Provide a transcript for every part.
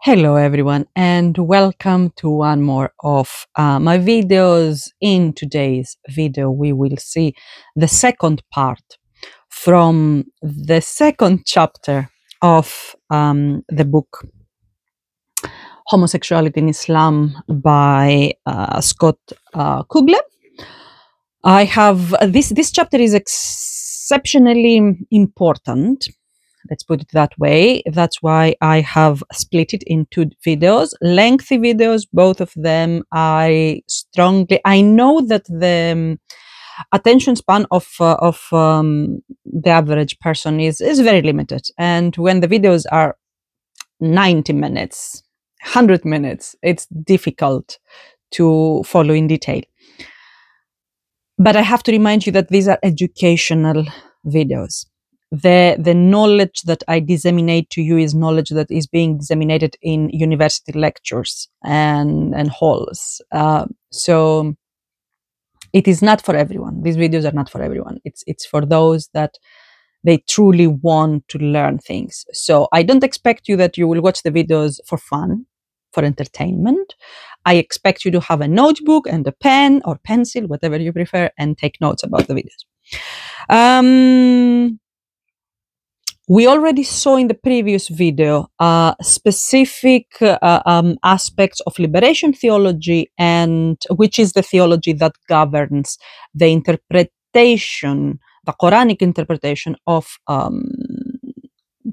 Hello everyone and welcome to one more of my videos. In today's video we will see the second part from the second chapter of the book Homosexuality in Islam by Scott Kugle. I have this chapter is exceptionally important. Let's put it that way. That's why I have split it into videos, lengthy videos, both of them. I know that the attention span of the average person is very limited. And when the videos are 90 minutes, 100 minutes, it's difficult to follow in detail. But I have to remind you that these are educational videos. The knowledge that I disseminate to you is knowledge that is being disseminated in university lectures and halls. So it is not for everyone. These videos are not for everyone. It's for those that they truly want to learn things. So I don't expect you that you will watch the videos for fun, for entertainment. I expect you to have a notebook and a pen or pencil, whatever you prefer, and take notes about the videos. We already saw in the previous video specific aspects of liberation theology, and which is the theology that governs the interpretation, the Quranic interpretation of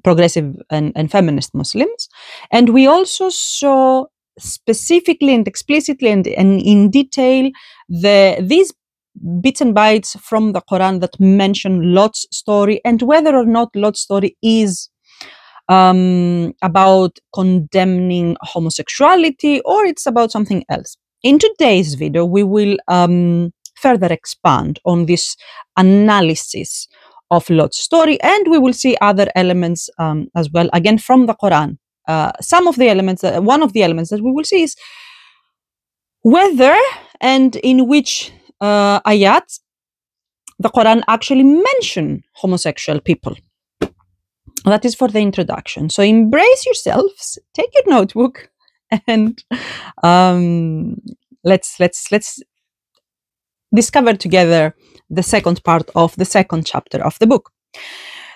progressive and feminist Muslims. And we also saw specifically and explicitly and in detail these bits and bytes from the Quran that mention Lot's story, and whether or not Lot's story is about condemning homosexuality or it's about something else. In today's video, we will further expand on this analysis of Lot's story, and we will see other elements as well, again from the Quran. Some of the elements, one of the elements that we will see is whether and in which ayat the Quran actually mention homosexual people. That is for the introduction. So embrace yourselves, take your notebook, and let's discover together the second part of the second chapter of the book.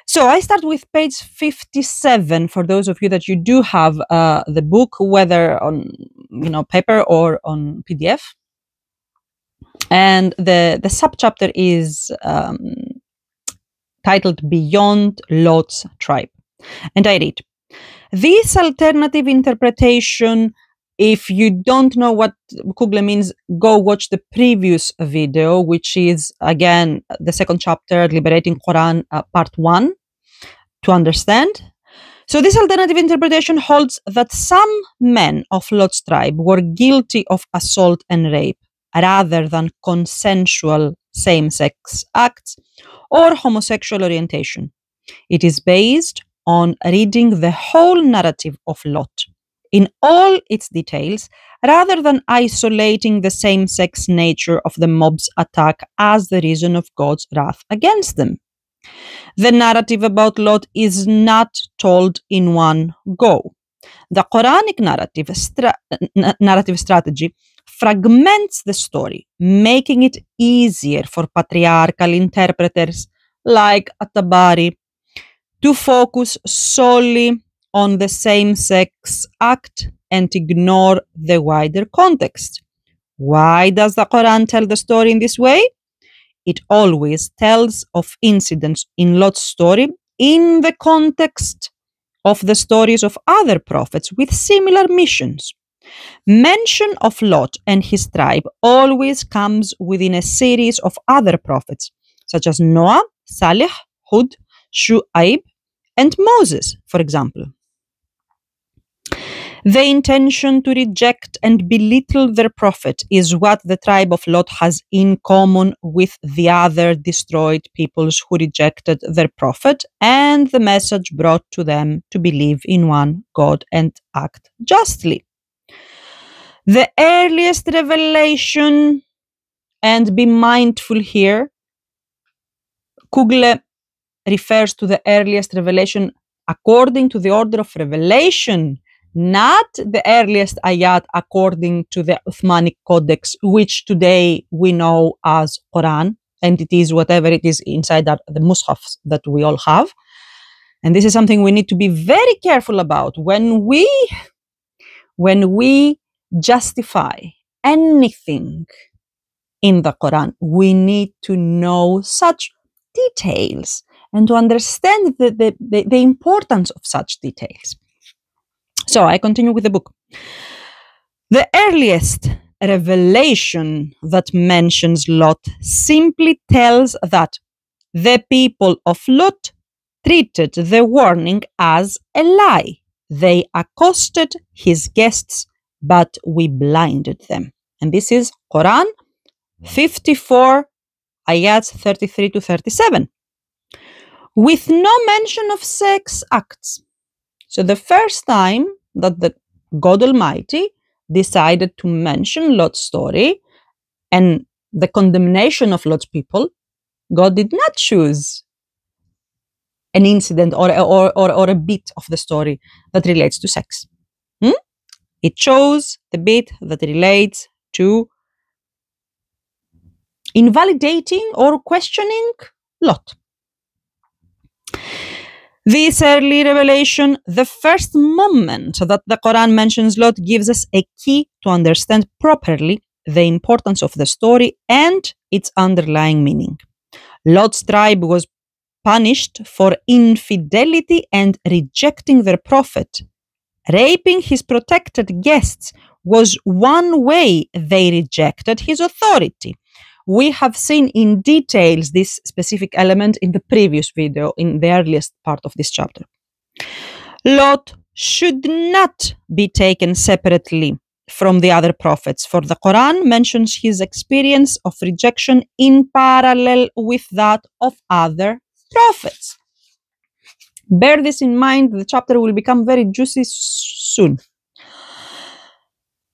So I start with page 57 for those of you that you do have the book, whether on paper or on PDF. And the subchapter is titled Beyond Lot's Tribe. And I read, this alternative interpretation, if you don't know what Kugle means, go watch the previous video, which is, again, the second chapter, Liberating Qur'an, part 1, to understand. So this alternative interpretation holds that some men of Lot's tribe were guilty of assault and rape, rather than consensual same-sex acts or homosexual orientation. It is based on reading the whole narrative of Lot in all its details, rather than isolating the same-sex nature of the mob's attack as the reason of God's wrath against them. The narrative about Lot is not told in one go. The Quranic narrative strategy fragments the story, making it easier for patriarchal interpreters like At-Tabari to focus solely on the same-sex act and ignore the wider context. Why does the Quran tell the story in this way? It always tells of incidents in Lot's story in the context of the stories of other prophets with similar missions. Mention of Lot and his tribe always comes within a series of other prophets, such as Noah, Salih, Hud, Shu'aib, and Moses, for example. The intention to reject and belittle their prophet is what the tribe of Lot has in common with the other destroyed peoples who rejected their prophet and the message brought to them to believe in one God and act justly. The earliest revelation, and be mindful here, Kugle refers to the earliest revelation according to the order of revelation, not the earliest ayat according to the Uthmanic Codex, which today we know as Quran, and it is whatever it is inside that, the mushafs that we all have. And this is something we need to be very careful about when we justify anything in the Quran. We need to know such details and to understand the importance of such details. So I continue with the book. The earliest revelation that mentions Lot simply tells that the people of Lot treated the warning as a lie. They accosted his guests, but we blinded them. And this is Quran 54, ayats 33 to 37. With no mention of sex acts. So the first time that the God Almighty decided to mention Lot's story and the condemnation of Lot's people, God did not choose an incident or a bit of the story that relates to sex. It chose the bit that relates to invalidating or questioning Lot. This early revelation, the first moment that the Quran mentions Lot, gives us a key to understand properly the importance of the story and its underlying meaning. Lot's tribe was punished for infidelity and rejecting their prophet. Raping his protected guests was one way they rejected his authority. We have seen in details this specific element in the previous video, in the earliest part of this chapter. Lot should not be taken separately from the other prophets, for the Quran mentions his experience of rejection in parallel with that of other prophets. Bear this in mind, the chapter will become very juicy soon.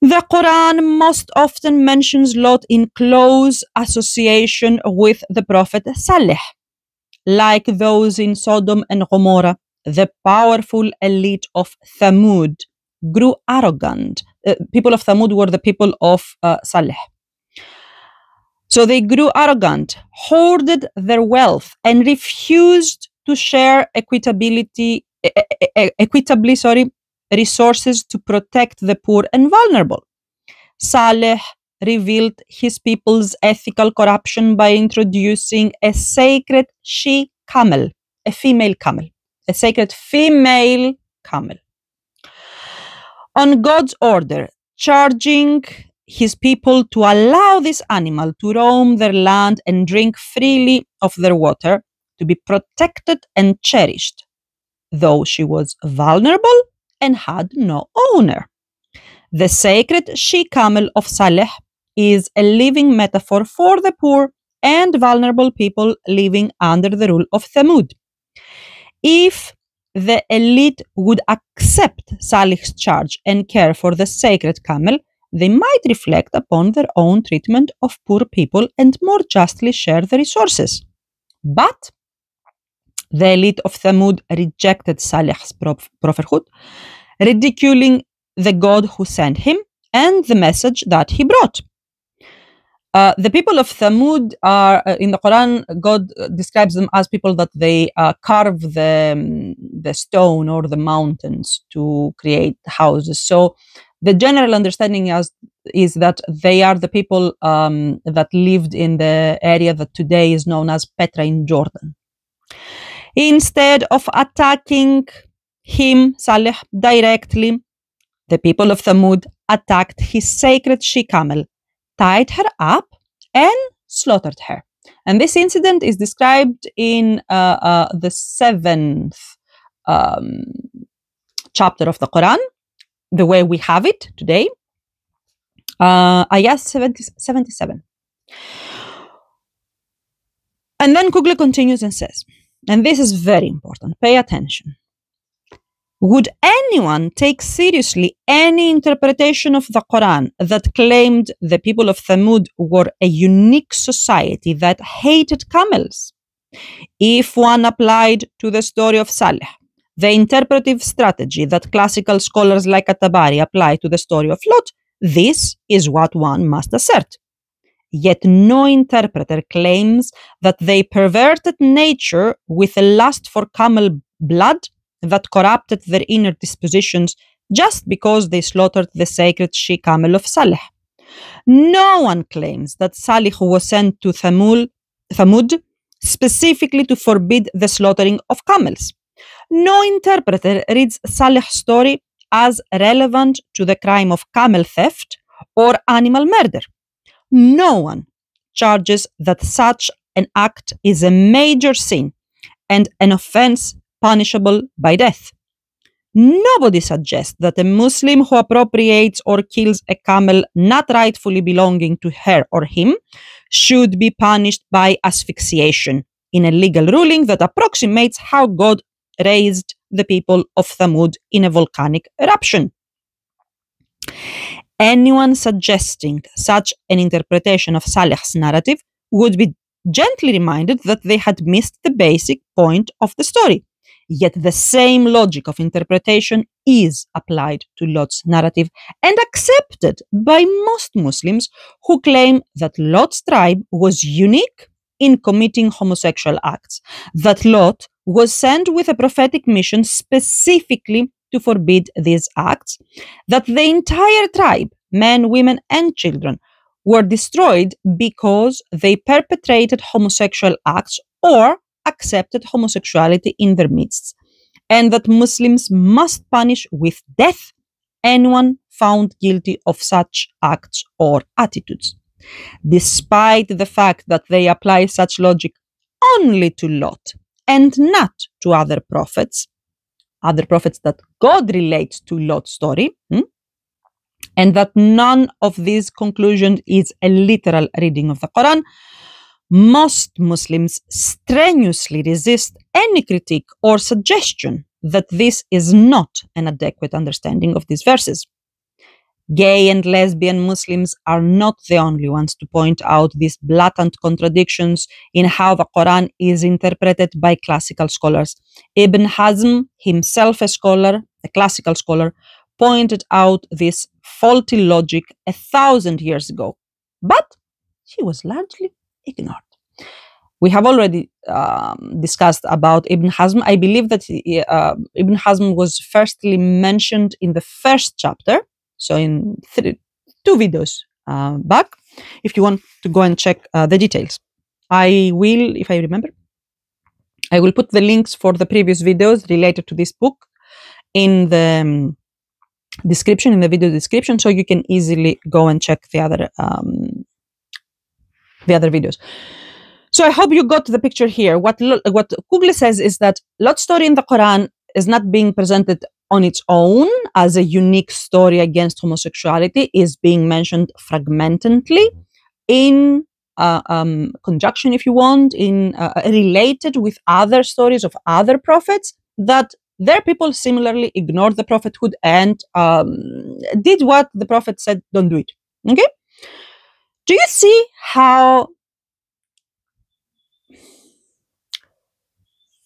The Quran most often mentions Lot in close association with the Prophet Saleh. Like those in Sodom and Gomorrah, the powerful elite of Thamud grew arrogant. People of Thamud were the people of Saleh. So they grew arrogant, hoarded their wealth, and refused to share equitably resources to protect the poor and vulnerable. Saleh revealed his people's ethical corruption by introducing a sacred she-camel, a female camel, a sacred female camel. On God's order, charging his people to allow this animal to roam their land and drink freely of their water, to be protected and cherished, though she was vulnerable and had no owner. The sacred she-camel of Saleh is a living metaphor for the poor and vulnerable people living under the rule of Thamud. If the elite would accept Saleh's charge and care for the sacred camel, they might reflect upon their own treatment of poor people and more justly share the resources. But the elite of Thamud rejected Saleh's prophethood, ridiculing the God who sent him and the message that he brought. The people of Thamud are, in the Quran, God describes them as people that they carve the stone or the mountains to create houses. So the general understanding is that they are the people that lived in the area that today is known as Petra in Jordan. Instead of attacking him, Saleh, directly, the people of Thamud attacked his sacred she-camel, tied her up, and slaughtered her. And this incident is described in the 7th chapter of the Quran, the way we have it today, ayah 77. And then Kugle continues and says, and this is very important, pay attention. Would anyone take seriously any interpretation of the Quran that claimed the people of Thamud were a unique society that hated camels? If one applied to the story of Saleh the interpretive strategy that classical scholars like At-Tabari apply to the story of Lot, this is what one must assert. Yet no interpreter claims that they perverted nature with a lust for camel blood that corrupted their inner dispositions just because they slaughtered the sacred she-camel of Salih. No one claims that Salih was sent to Thamud specifically to forbid the slaughtering of camels. No interpreter reads Salih's story as relevant to the crime of camel theft or animal murder. No one charges that such an act is a major sin and an offense punishable by death. Nobody suggests that a Muslim who appropriates or kills a camel not rightfully belonging to her or him should be punished by asphyxiation in a legal ruling that approximates how God raised the people of Thamud in a volcanic eruption. Anyone suggesting such an interpretation of Salih's narrative would be gently reminded that they had missed the basic point of the story. Yet the same logic of interpretation is applied to Lot's narrative and accepted by most Muslims who claim that Lot's tribe was unique in committing homosexual acts, that Lot was sent with a prophetic mission specifically to forbid these acts, that the entire tribe, men, women, and children, were destroyed because they perpetrated homosexual acts or accepted homosexuality in their midst, and that Muslims must punish with death anyone found guilty of such acts or attitudes. Despite the fact that they apply such logic only to Lot and not to other prophets that God relates to Lot's story, and that none of these conclusions is a literal reading of the Quran, most Muslims strenuously resist any critique or suggestion that this is not an adequate understanding of these verses. Gay and lesbian Muslims are not the only ones to point out these blatant contradictions in how the Quran is interpreted by classical scholars. Ibn Hazm, himself a scholar, a classical scholar, pointed out this faulty logic 1,000 years ago, but he was largely ignored. We have already discussed about Ibn Hazm. I believe that Ibn Hazm was firstly mentioned in the first chapter, so in 2 videos back, if you want to go and check the details. I will, if I remember, I will put the links for the previous videos related to this book in the description, in the video description, so you can easily go and check the other videos. So I hope you got the picture here. What Kugle says is that Lot's story in the Quran is not being presented on its own as a unique story against homosexuality, is being mentioned fragmentedly in conjunction, if you want, in related with other stories of other prophets, that their people similarly ignored the prophethood and did what the prophet said, don't do it. Okay? Do you see how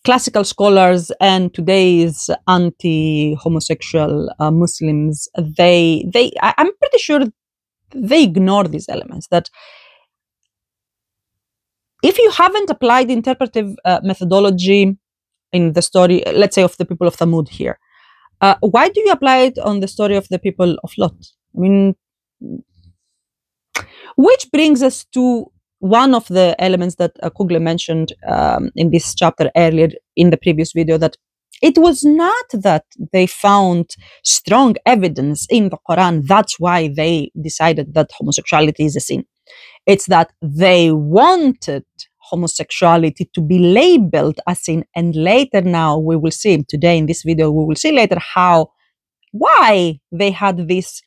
classical scholars and today's anti-homosexual Muslims, I'm pretty sure they ignore these elements, that if you haven't applied interpretive methodology in the story, let's say, of the people of Thamud here, why do you apply it on the story of the people of Lot? I mean, which brings us to one of the elements that Kugle mentioned in this chapter earlier in the previous video, that it was not that they found strong evidence in the Quran, that's why they decided that homosexuality is a sin. It's that they wanted homosexuality to be labeled as sin, and later, now we will see today in this video, we will see later why they had this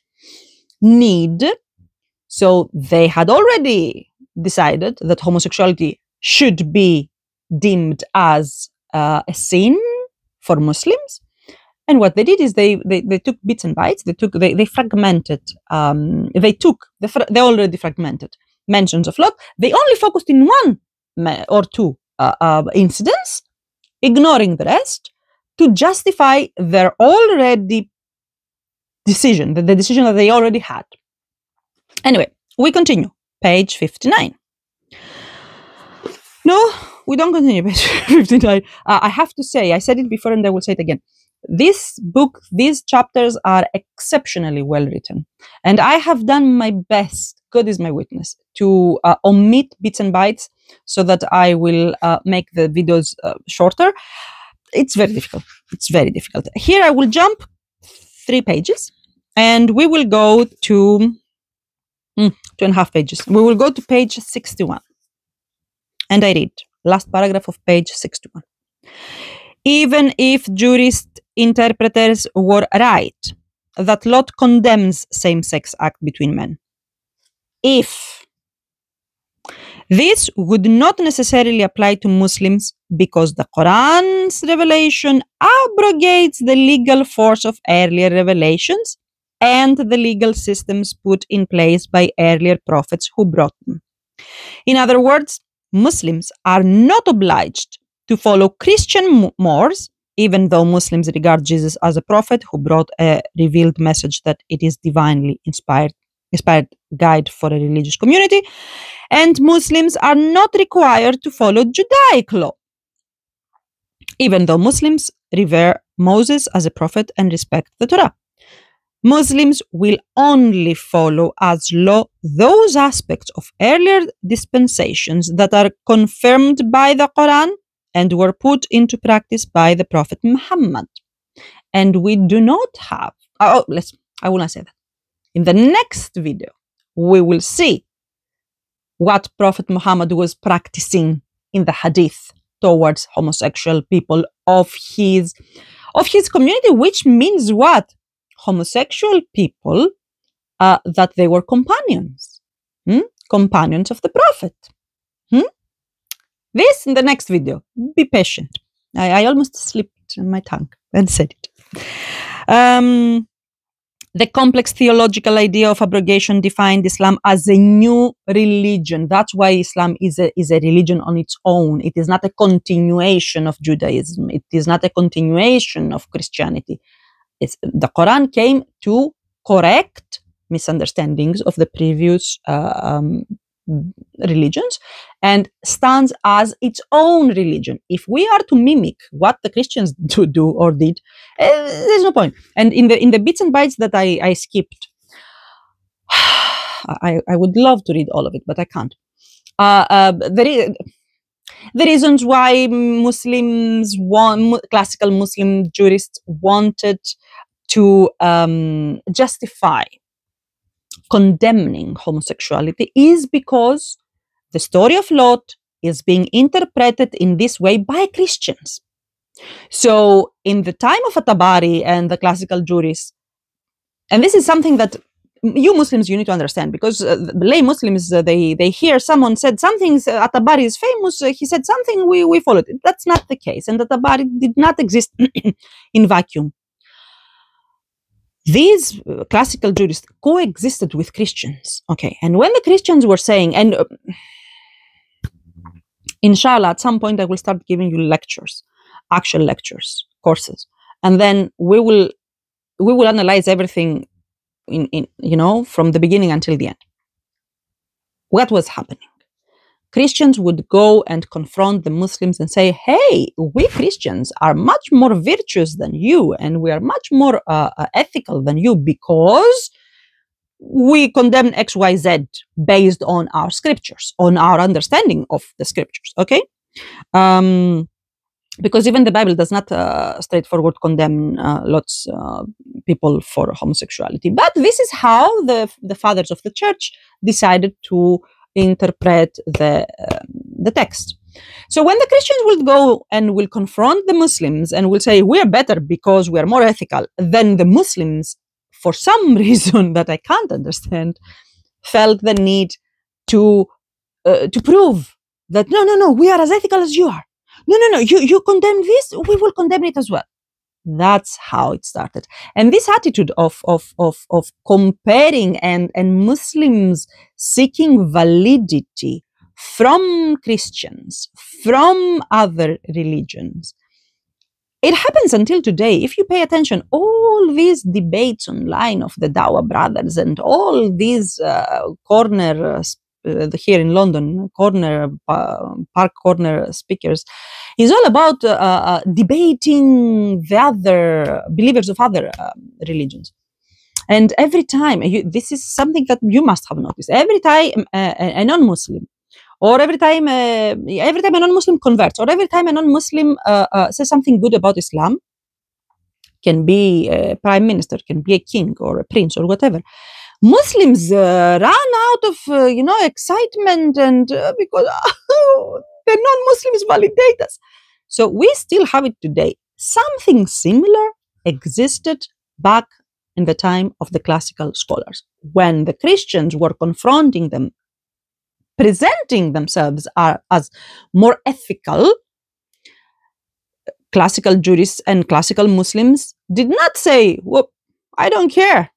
need. So they had already decided that homosexuality should be deemed as a sin for Muslims, and what they did is they took bits and bytes. They fragmented. They already fragmented mentions of Lot. They only focused in one or two incidents, ignoring the rest, to justify their already decision, the decision that they already had. Anyway, we continue. Page 59. No, we don't continue page 59. I have to say, I said it before and I will say it again. This book, these chapters are exceptionally well written. And I have done my best, God is my witness, to omit bits and bytes so that I will make the videos shorter. It's very difficult. It's very difficult. Here I will jump 3 pages and we will go to 2.5 pages. We will go to page 61. And I read, last paragraph of page 61. Even if jurist interpreters were right that Lot condemns same-sex act between men, if this would not necessarily apply to Muslims because the Quran's revelation abrogates the legal force of earlier revelations and the legal systems put in place by earlier prophets who brought them. In other words, Muslims are not obliged to follow Christian mores, even though Muslims regard Jesus as a prophet who brought a revealed message that it is divinely inspired guide for a religious community, and Muslims are not required to follow Judaic law, even though Muslims revere Moses as a prophet and respect the Torah. Muslims will only follow as law those aspects of earlier dispensations that are confirmed by the Quran and were put into practice by the Prophet Muhammad. And we do not have, I will not say that. In the next video, we will see what Prophet Muhammad was practicing in the hadith towards homosexual people of his community, which means what? Homosexual people, that they were companions, companions of the Prophet. This in the next video. Be patient. I almost slipped my tongue and said it. The complex theological idea of abrogation defined Islam as a new religion. That's why Islam is a religion on its own. It is not a continuation of Judaism. It is not a continuation of Christianity. The Quran came to correct misunderstandings of the previous religions and stands as its own religion. If we are to mimic what the Christians do or did, there's no point. And in the bits and bytes that I skipped, I would love to read all of it, but I can't. The reasons why classical Muslim jurists wanted to justify condemning homosexuality is because the story of Lot is being interpreted in this way by Christians. So in the time of At-Tabari and the classical jurists, and this is something that you Muslims, you need to understand, because lay Muslims, they hear someone said something, At-Tabari is famous, he said something, we followed it. That's not the case. And At-Tabari did not exist in vacuum. These classical jurists coexisted with Christians. Okay, and when the Christians were saying, and inshallah, at some point I will start giving you lectures, actual lectures, courses, and then we will analyze everything in from the beginning until the end. What was happening? Christians would go and confront the Muslims and say, hey, we Christians are much more virtuous than you, and we are much more ethical than you because we condemn XYZ based on our scriptures, on our understanding of the scriptures, okay? Because even the Bible does not straightforward condemn lots people for homosexuality. But this is how the fathers of the church decided to interpret the text. So when the Christians will go and will confront the Muslims and will say, we are better because we are more ethical, then the Muslims, for some reason that I can't understand, felt the need to prove that, no, we are as ethical as you are. No, you condemn this, we will condemn it as well. That's how it started. And this attitude of comparing and Muslims seeking validity from Christians, from other religions, It happens until today. If you pay attention, all these debates online of the Dawa brothers and all these corner here in London, park corner speakers, is all about debating the other believers of other religions. And every time, this is something that you must have noticed, every time a non-Muslim, or every time a non-Muslim converts, or every time a non-Muslim says something good about Islam, can be a prime minister, can be a king or a prince or whatever, Muslims run out of excitement, and because the non-Muslims validate us. So we still have it today. Something similar existed back in the time of the classical scholars, when the Christians were confronting them, presenting themselves as more ethical. Classical jurists and classical Muslims did not say, "Whoop, I don't care.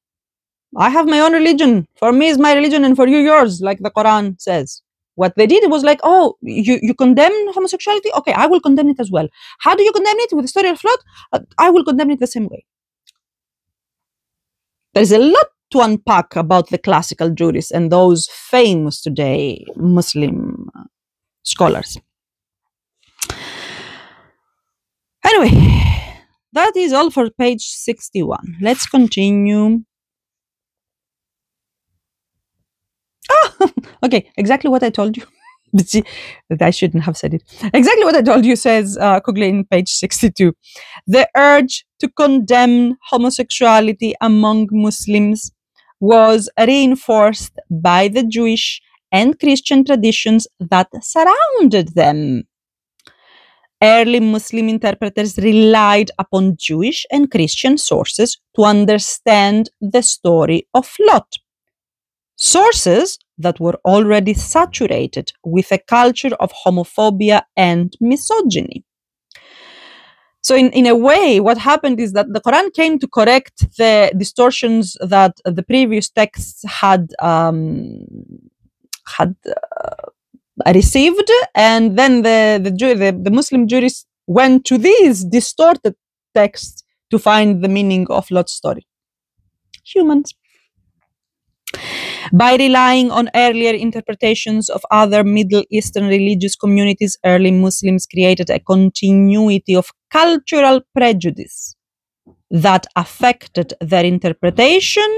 I have my own religion. For me is my religion and for you yours," like the Quran says. What they did was like, "Oh, you condemn homosexuality? Okay, I will condemn it as well. How do you condemn it? With the story of flood? I will condemn it the same way." There's a lot to unpack about the classical jurists and those famous today Muslim scholars. Anyway, that is all for page 61. Let's continue. Okay, exactly what I told you. But see, I shouldn't have said it. Exactly what I told you, says Kugle in page 62. The urge to condemn homosexuality among Muslims was reinforced by the Jewish and Christian traditions that surrounded them. Early Muslim interpreters relied upon Jewish and Christian sources to understand the story of Lot. Sources that were already saturated with a culture of homophobia and misogyny. So in a way, what happened is that the Quran came to correct the distortions that the previous texts had received, and then the Muslim jurists went to these distorted texts to find the meaning of Lot's story. Humans. By relying on earlier interpretations of other Middle Eastern religious communities, early Muslims created a continuity of cultural prejudice that affected their interpretation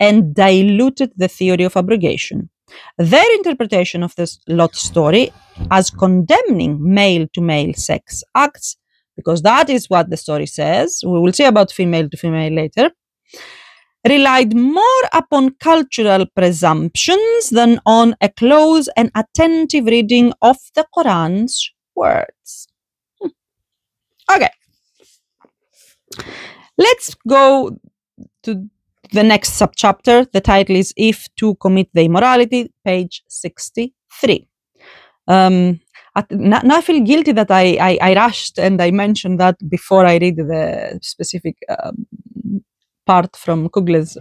and diluted the theory of abrogation. Their interpretation of this Lot story as condemning male-to-male sex acts, because that is what the story says, we will see about female-to-female later, relied more upon cultural presumptions than on a close and attentive reading of the Quran's words. Okay. Let's go to the next subchapter. The title is If to Commit the Immorality, page 63. Now I feel guilty that I rushed and I mentioned that before I read the specific part from Kugle's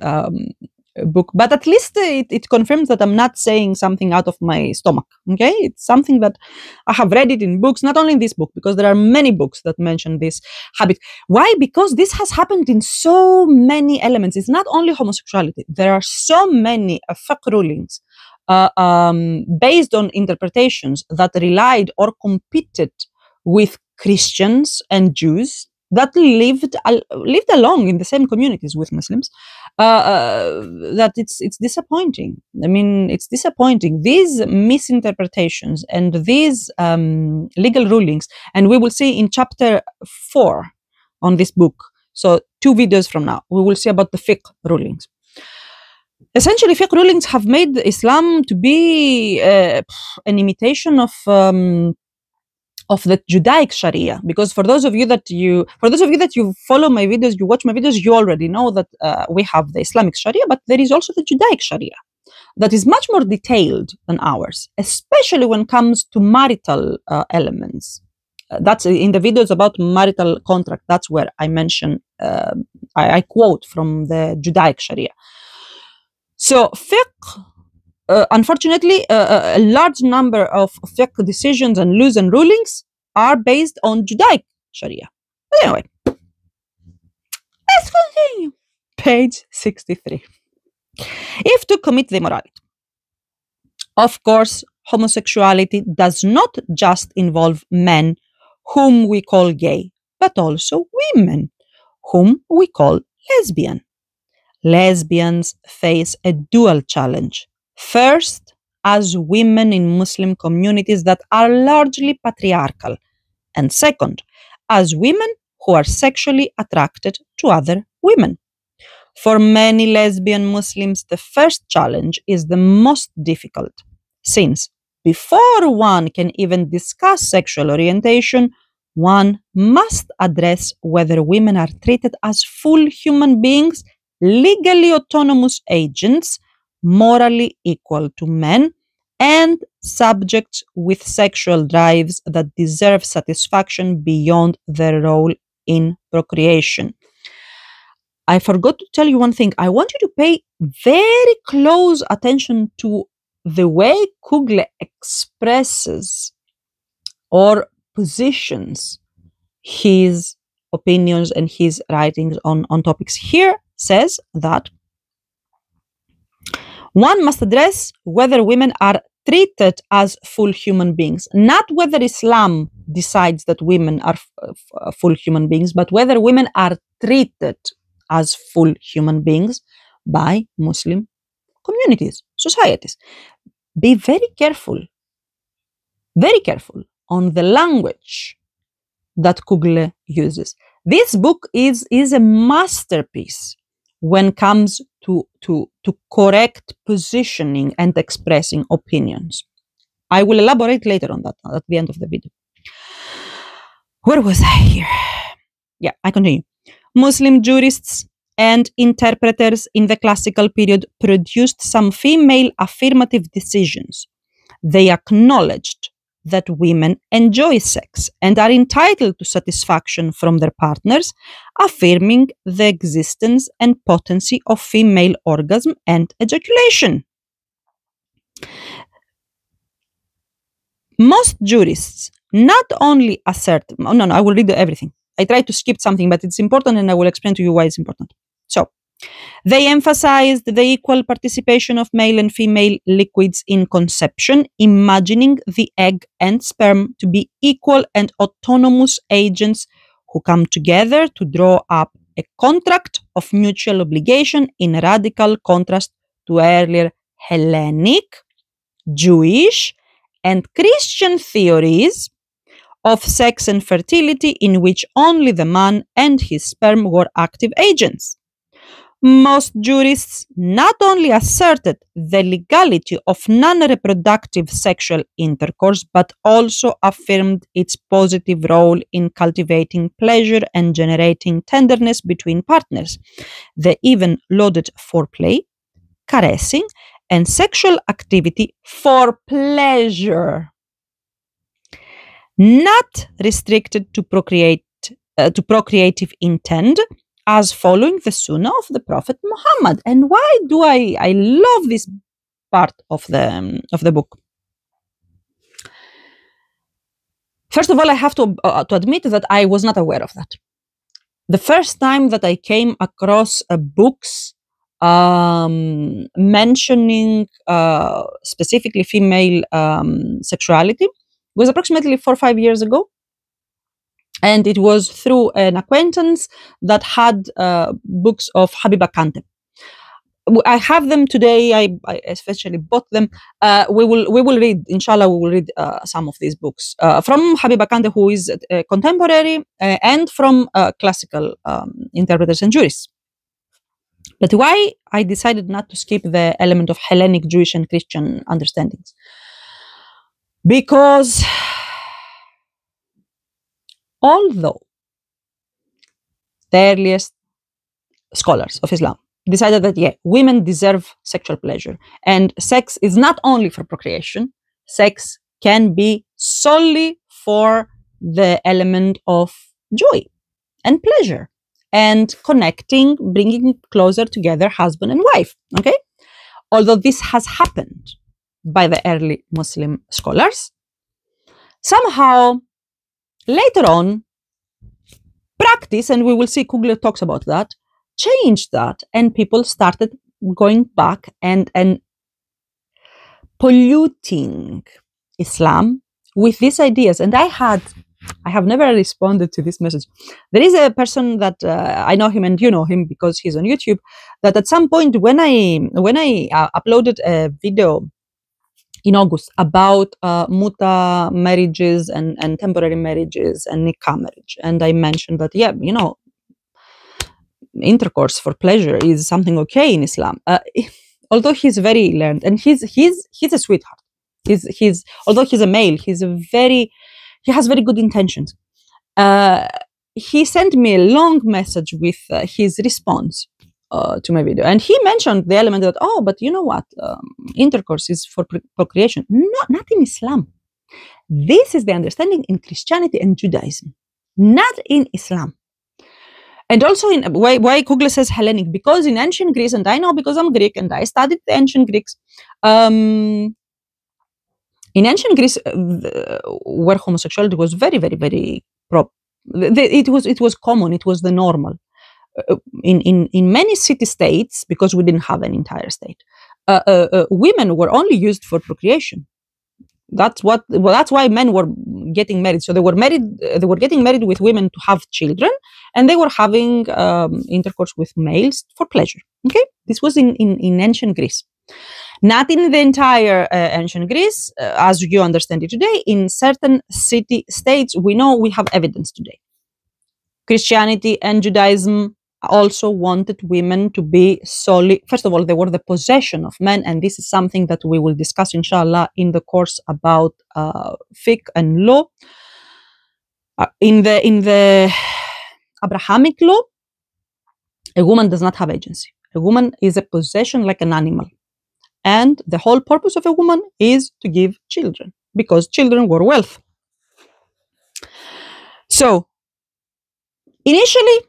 book, but at least it confirms that I'm not saying something out of my stomach. Okay, it's something that I have read it in books, not only in this book, because there are many books that mention this habit. Why? Because this has happened in so many elements. It's not only homosexuality. There are so many fiqh rulings based on interpretations that relied or competed with Christians and Jews that lived along in the same communities with Muslims, that it's disappointing. I mean, it's disappointing. These misinterpretations and these legal rulings, and we will see in chapter 4 on this book, so 2 videos from now, we will see about the fiqh rulings. Essentially, fiqh rulings have made Islam to be an imitation of the Judaic Sharia, because for those of you that you follow my videos, you watch my videos, you already know that we have the Islamic Sharia, but there is also the Judaic Sharia that is much more detailed than ours, especially when it comes to marital elements. That's in the videos about marital contract. That's where I mention, I quote from the Judaic Sharia. So fiqh, unfortunately, a large number of fiqh decisions and laws and rulings are based on Judaic Sharia. Anyway, let's continue. Page 63. If to commit the immorality. Of course, homosexuality does not just involve men whom we call gay, but also women whom we call lesbian. Lesbians face a dual challenge. First, as women in Muslim communities that are largely patriarchal, and second, as women who are sexually attracted to other women. For many lesbian Muslims, the first challenge is the most difficult, since before one can even discuss sexual orientation, one must address whether women are treated as full human beings, legally autonomous agents, morally equal to men, and subjects with sexual drives that deserve satisfaction beyond their role in procreation. I forgot to tell you one thing. I want you to pay very close attention to the way Kugle expresses or positions his opinions and his writings on topics. Here says that one must address whether women are treated as full human beings, not whether Islam decides that women are full human beings, but whether women are treated as full human beings by Muslim communities, societies. Be very careful on the language that Kugle uses. This book is a masterpiece when it comes to correct positioning and expressing opinions. I will elaborate later on that at the end of the video. Where was I here? Yeah, I continue. Muslim jurists and interpreters in the classical period produced some female affirmative decisions. They acknowledged that women enjoy sex and are entitled to satisfaction from their partners, affirming the existence and potency of female orgasm and ejaculation. Most jurists not only assert, I will read everything. I tried to skip something, but it's important and I will explain to you why it's important. So, they emphasized the equal participation of male and female liquids in conception, imagining the egg and sperm to be equal and autonomous agents who come together to draw up a contract of mutual obligation in radical contrast to earlier Hellenic, Jewish, and Christian theories of sex and fertility in which only the man and his sperm were active agents. Most jurists not only asserted the legality of non-reproductive sexual intercourse, but also affirmed its positive role in cultivating pleasure and generating tenderness between partners. They even lauded foreplay, caressing, and sexual activity for pleasure, not restricted to procreative intent, as following the sunnah of the Prophet Muhammad. And why do I love this part of the book? First of all, I have to admit that I was not aware of that. The first time that I came across books mentioning specifically female sexuality was approximately 4 or 5 years ago. And it was through an acquaintance that had books of Habiba Kante. I have them today. I especially bought them. We will read, inshallah, we will read some of these books from Habiba Kante, who is contemporary, and from classical interpreters and jurists. But why I decided not to skip the element of Hellenic, Jewish, and Christian understandings? Because although the earliest scholars of Islam decided that, women deserve sexual pleasure, and sex is not only for procreation, sex can be solely for the element of joy and pleasure and connecting, bringing closer together husband and wife, okay? Although this has happened by the early Muslim scholars, somehow later on, Practice, and we will see Kugle talks about that, changed that, and people started going back and polluting Islam with these ideas. And I have never responded to this message. There is a person that I know him, and you know him because he's on YouTube, that at some point when I uploaded a video in August about muta marriages and temporary marriages and nikah marriage, and I mentioned that, yeah, you know, intercourse for pleasure is something okay in Islam. Although he's very learned, and he's a sweetheart. He's although he's a male, he has very good intentions. He sent me a long message with his response to my video, and he mentioned the element that, oh, but you know what, intercourse is for procreation. Not in Islam. This is the understanding in Christianity and Judaism, not in Islam. And also, in why Kugle says Hellenic, because in ancient Greece, and I know because I'm Greek and I studied the ancient Greeks, in ancient Greece, where homosexuality was very, very, very it was common, it was the normal. In many city-states, because we didn't have an entire state, women were only used for procreation. That's why men were getting married. So they were getting married with women to have children, and they were having intercourse with males for pleasure. Okay, this was in ancient Greece, not in the entire ancient Greece, as you understand it today. In certain city-states, we know we have evidence today. Christianity and Judaism also wanted women to be solely, first of all, they were the possession of men, and this is something that we will discuss, inshallah, in the course about fiqh and law. In the Abrahamic law, a woman does not have agency. A woman is a possession like an animal, and the whole purpose of a woman is to give children, because children were wealth. So initially,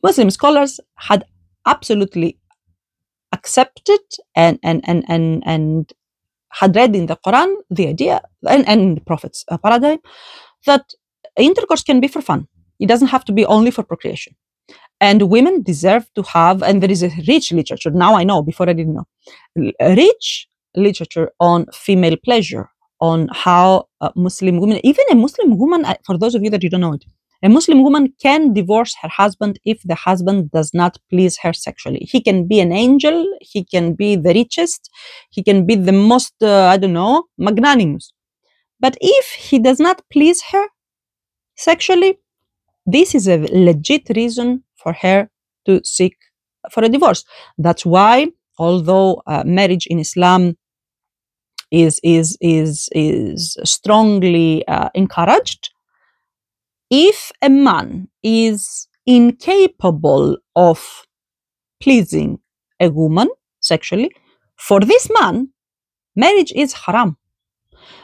Muslim scholars had absolutely accepted and had read in the Quran the idea, and the Prophet's paradigm, that intercourse can be for fun. It doesn't have to be only for procreation. And women deserve to have, and there is a rich literature, now I know, before I didn't know, rich literature on female pleasure, on how Muslim women, even a Muslim woman, for those of you that you don't know it, a Muslim woman can divorce her husband if the husband does not please her sexually. He can be an angel, he can be the richest, he can be the most, magnanimous. But if he does not please her sexually, this is a legit reason for her to seek for a divorce. That's why, although marriage in Islam is strongly encouraged, if a man is incapable of pleasing a woman sexually, for this man, marriage is haram.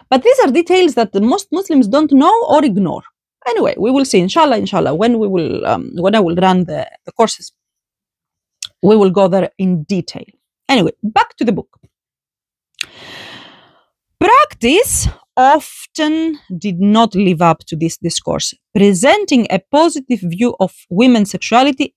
But these are details that most Muslims don't know or ignore. Anyway, we will see, inshallah, when I will run the courses, we will go there in detail. Anyway, back to the book. Practice often did not live up to this discourse, presenting a positive view of women's sexuality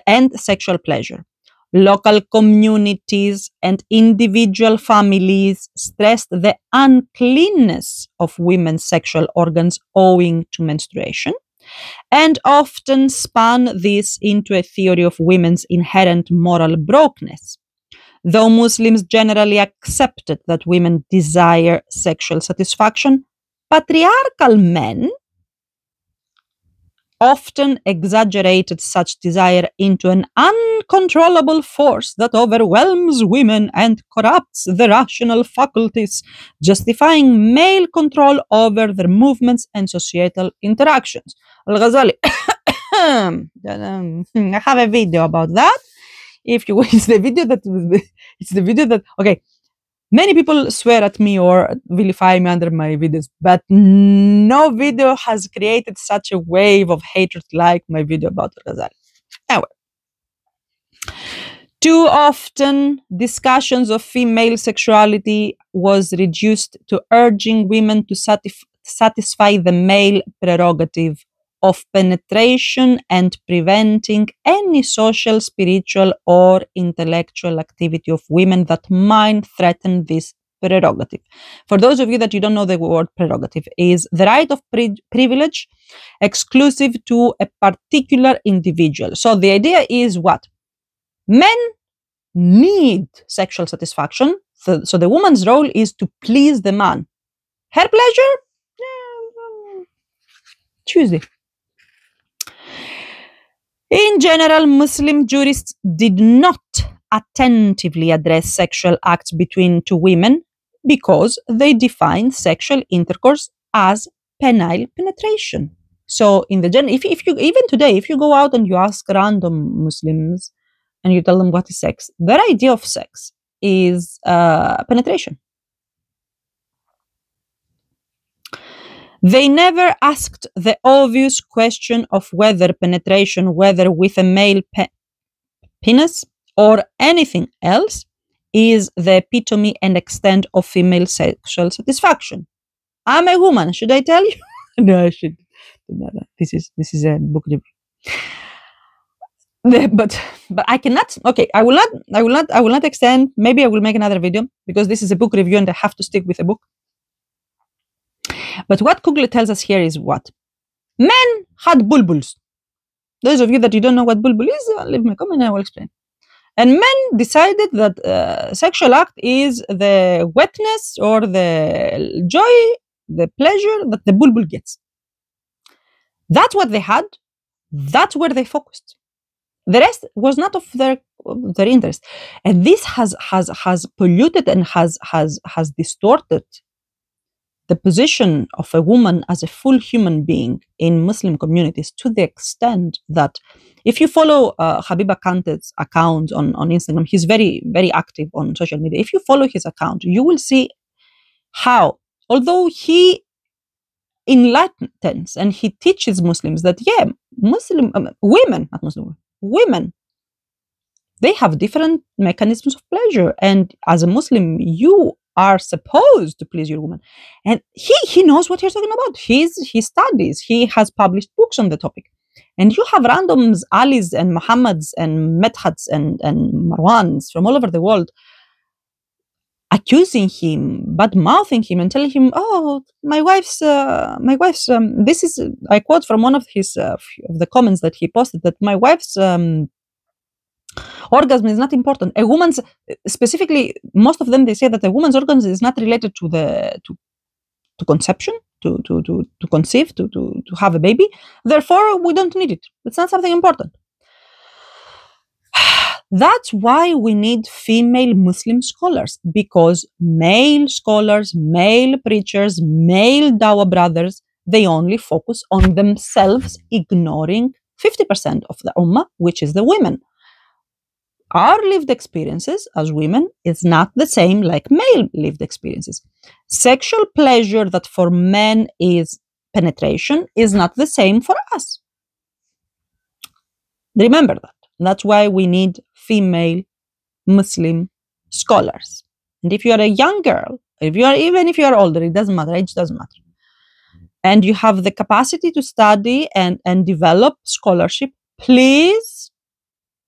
and sexual pleasure. Local communities and individual families stressed the uncleanness of women's sexual organs owing to menstruation, and often spun this into a theory of women's inherent moral brokenness. Though Muslims generally accepted that women desire sexual satisfaction, patriarchal men often exaggerated such desire into an uncontrollable force that overwhelms women and corrupts the rational faculties, justifying male control over their movements and societal interactions. Al-Ghazali, I have a video about that. If you it's the video that okay, many people swear at me or vilify me under my videos, but no video has created such a wave of hatred like my video about Al-Ghazali. Anyway, too often discussions of female sexuality was reduced to urging women to satisfy the male prerogative of penetration and preventing any social, spiritual, or intellectual activity of women that might threaten this prerogative. For those of you that you don't know, the word prerogative is the right of privilege exclusive to a particular individual. So the idea is what? Men need sexual satisfaction. So the woman's role is to please the man. Her pleasure? Tuesday. In general, Muslim jurists did not attentively address sexual acts between two women because they defined sexual intercourse as penile penetration. So, in the if you even today, if you go out and you ask random Muslims and you tell them what is sex, their idea of sex is penetration. They never asked the obvious question of whether penetration, whether with a male penis or anything else, is the epitome and extent of female sexual satisfaction. I'm a woman. Should I tell you? No, I should. No. This is a book review. But I cannot. Okay, I will not extend. Maybe I will make another video because this is a book review and I have to stick with a book. But what Kugle tells us here is what? Men had bulbuls. Those of you that you don't know what bulbul is, leave me a comment and I will explain. And men decided that sexual act is the wetness or the joy, the pleasure that the bulbul gets. That's what they had. That's where they focused. The rest was not of their interest. And this has polluted and has distorted the position of a woman as a full human being in Muslim communities to the extent that if you follow Habiba Kante's account on Instagram, he's very, very active on social media. If you follow his account, you will see how, although he enlightens and he teaches Muslims that, Muslim women, not Muslim women, they have different mechanisms of pleasure. And as a Muslim, you are supposed to please your woman. And he knows what he's talking about. He studies. He has published books on the topic. And you have randoms, Alis and Muhammads and Medhats and Marwans from all over the world accusing him, bad-mouthing him and telling him, oh, my wife's, this is, I quote from one of his, of the comments that he posted, that my wife's orgasm is not important. A woman's, specifically, most of them, they say that a woman's orgasm is not related to conception, to conceive, to have a baby. Therefore, we don't need it. It's not something important. That's why we need female Muslim scholars, because male scholars, male preachers, male Dawah brothers, they only focus on themselves, ignoring 50% of the ummah, which is the women. Our lived experiences as women is not the same like male lived experiences. Sexual pleasure that for men is penetration is not the same for us. Remember that. That's why we need female Muslim scholars. And if you are a young girl, even if you are older, it doesn't matter, age doesn't matter. And you have the capacity to study and develop scholarship, please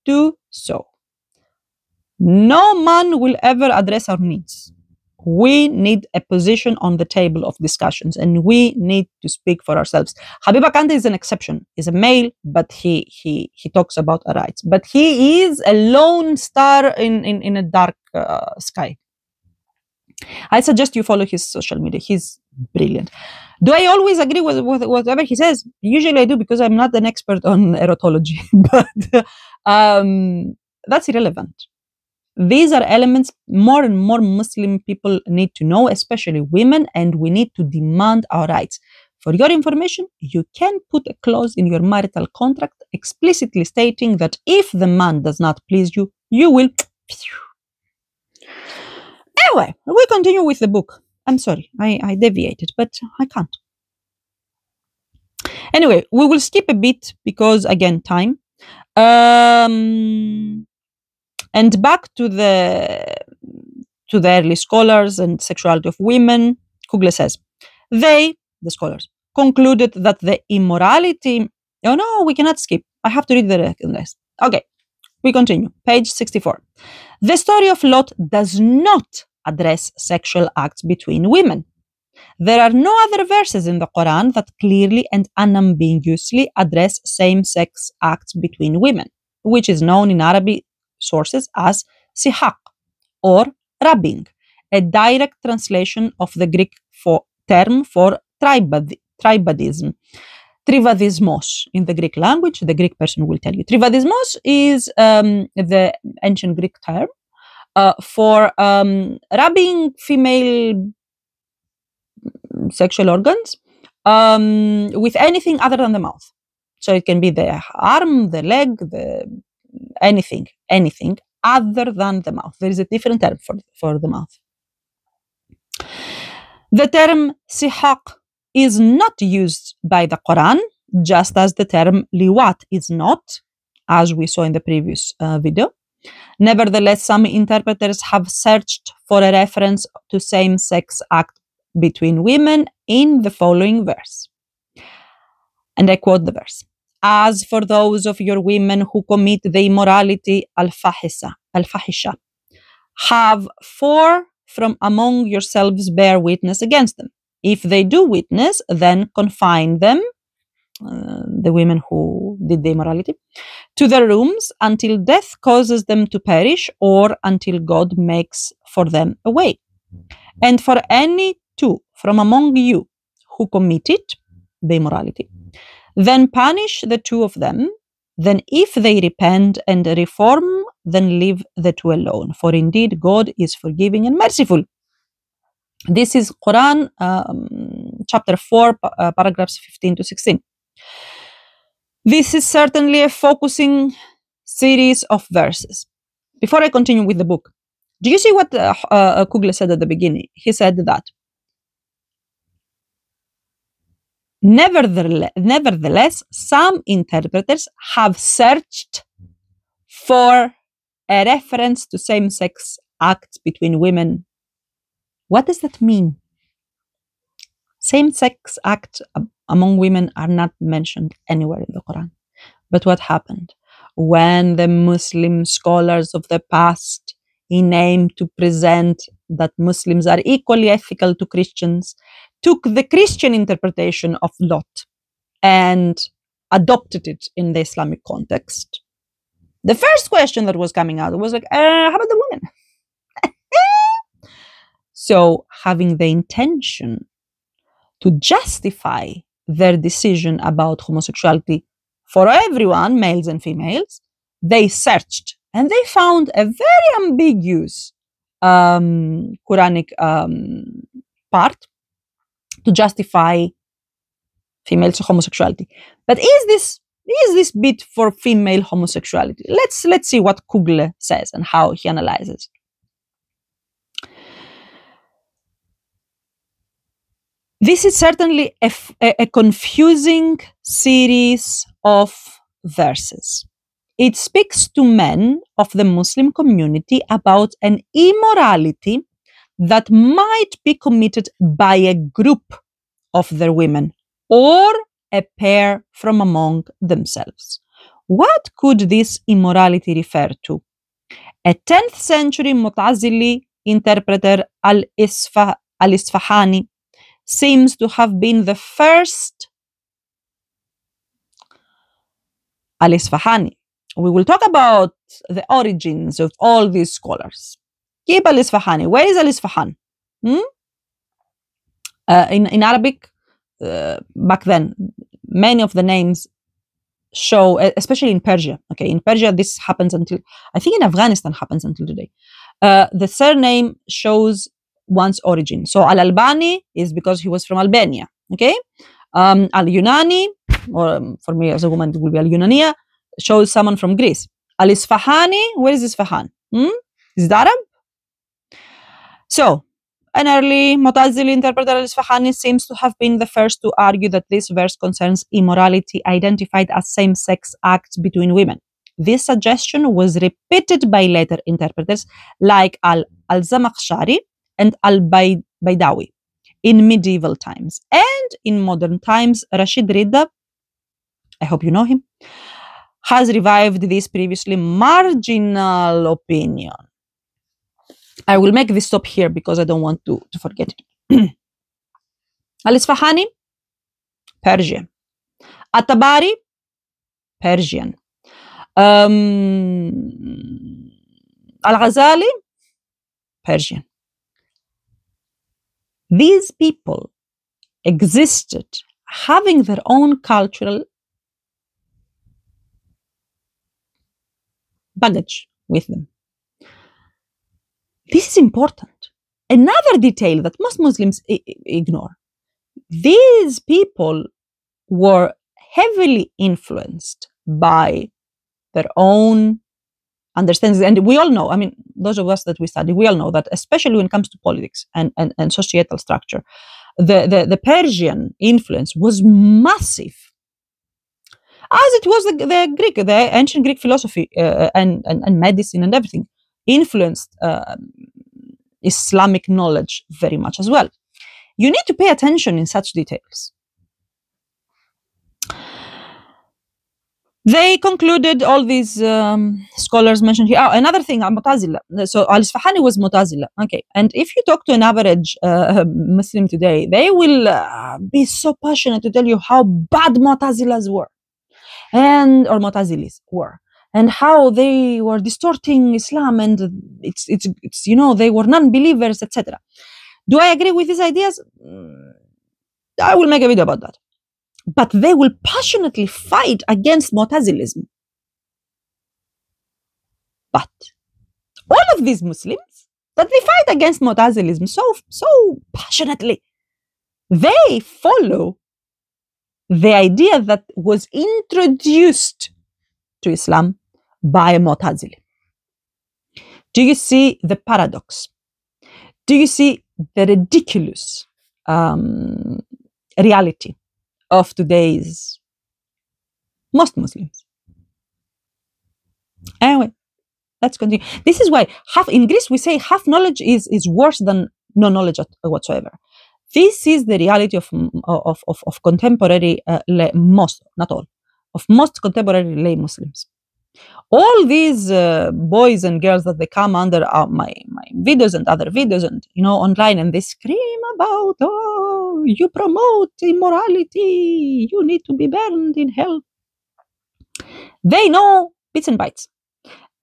do so. No man will ever address our needs. We need a position on the table of discussions, and we need to speak for ourselves. Habiba Kante is an exception. He's a male, but he talks about our rights. But he is a lone star in a dark sky. I suggest you follow his social media. He's brilliant. Do I always agree with whatever he says? Usually I do, because I'm not an expert on erotology. But that's irrelevant. These are elements more and more Muslim people need to know, especially women, and we need to demand our rights. For your information, you can put a clause in your marital contract explicitly stating that if the man does not please you, you will... Anyway, we continue with the book. I'm sorry, I deviated, but I can't. Anyway, we will skip a bit because, again, time. And back to the early scholars and sexuality of women, Kugle says, they, the scholars, concluded that the immorality, oh no, we cannot skip. I have to read the rest. Okay, we continue. Page 64. The story of Lot does not address sexual acts between women. There are no other verses in the Quran that clearly and unambiguously address same-sex acts between women, which is known in Arabic sources as sihaq or rubbing, a direct translation of the Greek term for tribadism. Trivadismos in the Greek language, the Greek person will tell you. Trivadismos is the ancient Greek term for rubbing female sexual organs with anything other than the mouth. So it can be the arm, the leg, anything other than the mouth. There is a different term for the mouth. The term sihaq is not used by the Quran, just as the term liwat is not, as we saw in the previous video. Nevertheless, some interpreters have searched for a reference to same-sex act between women in the following verse. And I quote the verse. As for those of your women who commit the immorality al-fahisha, have 4 from among yourselves bear witness against them. If they do witness, then confine them, the women who did the immorality, to their rooms until death causes them to perish or until God makes for them a way. And for any 2 from among you who committed the immorality, then punish the 2 of them. Then if they repent and reform, then leave the 2 alone. For indeed, God is forgiving and merciful. This is Quran, chapter 4, paragraphs 15 to 16. This is certainly a focusing series of verses. Before I continue with the book, do you see what Kugle said at the beginning? He said that, nevertheless, some interpreters have searched for a reference to same-sex acts between women. What does that mean? Same-sex acts among women are not mentioned anywhere in the Quran. But what happened? When the Muslim scholars of the past, in aim to present that Muslims are equally ethical to Christians, took the Christian interpretation of Lot and adopted it in the Islamic context, the first question that was coming out was like, how about the women? So having the intention to justify their decision about homosexuality for everyone, males and females, they searched and they found a very ambiguous Quranic part to justify female homosexuality. But is this bit for female homosexuality? Let's see what Kugle says and how he analyzes. This is certainly a confusing series of verses. It speaks to men of the Muslim community about an immorality that might be committed by a group of their women or a pair from among themselves. What could this immorality refer to? A 10th century Mu'tazili interpreter Al-Isfahani seems to have been the first. Al-Isfahani. We will talk about the origins of all these scholars. Keep Al-Isfahani. Where is Al-Isfahan? In Arabic, back then, many of the names show, especially in Persia. Okay, in Persia, this happens until, I think in Afghanistan happens until today. The surname shows one's origin. So Al-Albani is because he was from Albania. Okay, Al-Yunani, or for me as a woman, it will be Al-Yunaniya, shows someone from Greece. Al-Isfahani, where is Isfahan? Is it Arab? So, an early Mu'tazili interpreter Al-Isfahani seems to have been the first to argue that this verse concerns immorality identified as same-sex acts between women. This suggestion was repeated by later interpreters like Al-Zamakhshari and Al-Baydawi. in medieval times. And in modern times, Rashid Rida, I hope you know him, has revived this previously marginal opinion. I will make this stop here because I don't want to forget it. Al-Isfahani, Persian. At-Tabari, Persian. Al-Ghazali, Persian. These people existed having their own cultural baggage with them. This is important. Another detail that most Muslims ignore. These people were heavily influenced by their own understandings. And we all know, I mean, those of us that we study, we all know that, especially when it comes to politics and societal structure, the Persian influence was massive. As it was the ancient Greek philosophy and medicine and everything influenced Islamic knowledge very much as well. You need to pay attention in such details. They concluded, all these scholars mentioned here. Oh, another thing, Mu'tazila. So Al-Isfahani was Mu'tazila. Okay, and if you talk to an average Muslim today, they will be so passionate to tell you how bad Mu'tazilas were, or Mu'tazilis were, and how they were distorting Islam, and it's you know, they were non-believers, etc. Do I agree with these ideas? I will make a video about that. But they will passionately fight against Mu'tazilism. But all of these Muslims, that they fight against Mu'tazilism so passionately, they follow the idea that was introduced to Islam by a Mu'tazili. Do you see the paradox? Do you see the ridiculous reality of today's most Muslims? Anyway, let's continue. This is why in Greece we say half knowledge is worse than no knowledge whatsoever. This is the reality of contemporary most, not all, of most contemporary lay Muslims. All these boys and girls that they come under my videos and other videos and, you know, online, and they scream about, oh, you promote immorality, you need to be burned in hell. They know bits and bytes.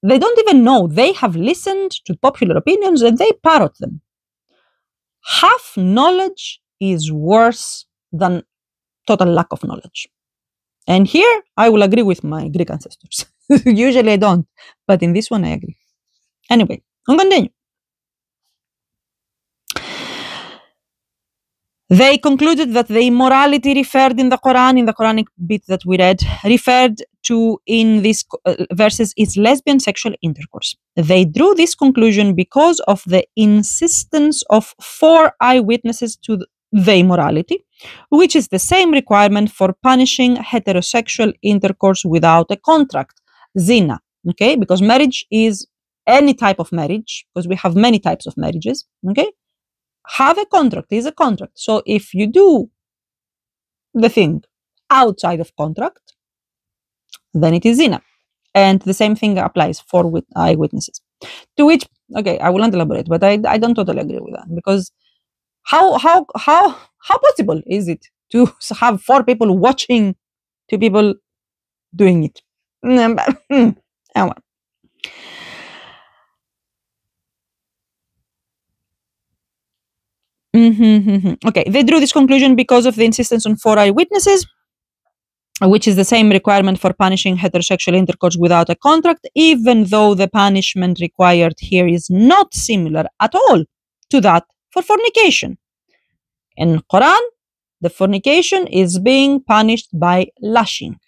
They don't even know. They have listened to popular opinions and they parrot them. Half knowledge is worse than total lack of knowledge. And here I will agree with my Greek ancestors. Usually I don't, but in this one I agree. Anyway, I'll continue. They concluded that the immorality referred in the Quran, in the Quranic bit that we read, referred to in these verses is lesbian sexual intercourse. They drew this conclusion because of the insistence of 4 eyewitnesses to the immorality, which is the same requirement for punishing heterosexual intercourse without a contract, zina. Okay, because marriage is any type of marriage, because we have many types of marriages. Okay. Have a contract is a contract. So if you do the thing outside of contract, then it is zina. And the same thing applies for eyewitnesses. To which, okay, I will not elaborate, but I don't totally agree with that, because how possible is it to have 4 people watching 2 people doing it? Okay, they drew this conclusion because of the insistence on 4 eyewitnesses, which is the same requirement for punishing heterosexual intercourse without a contract, even though the punishment required here is not similar at all to that for fornication. In Quran, the fornication is being punished by lashing.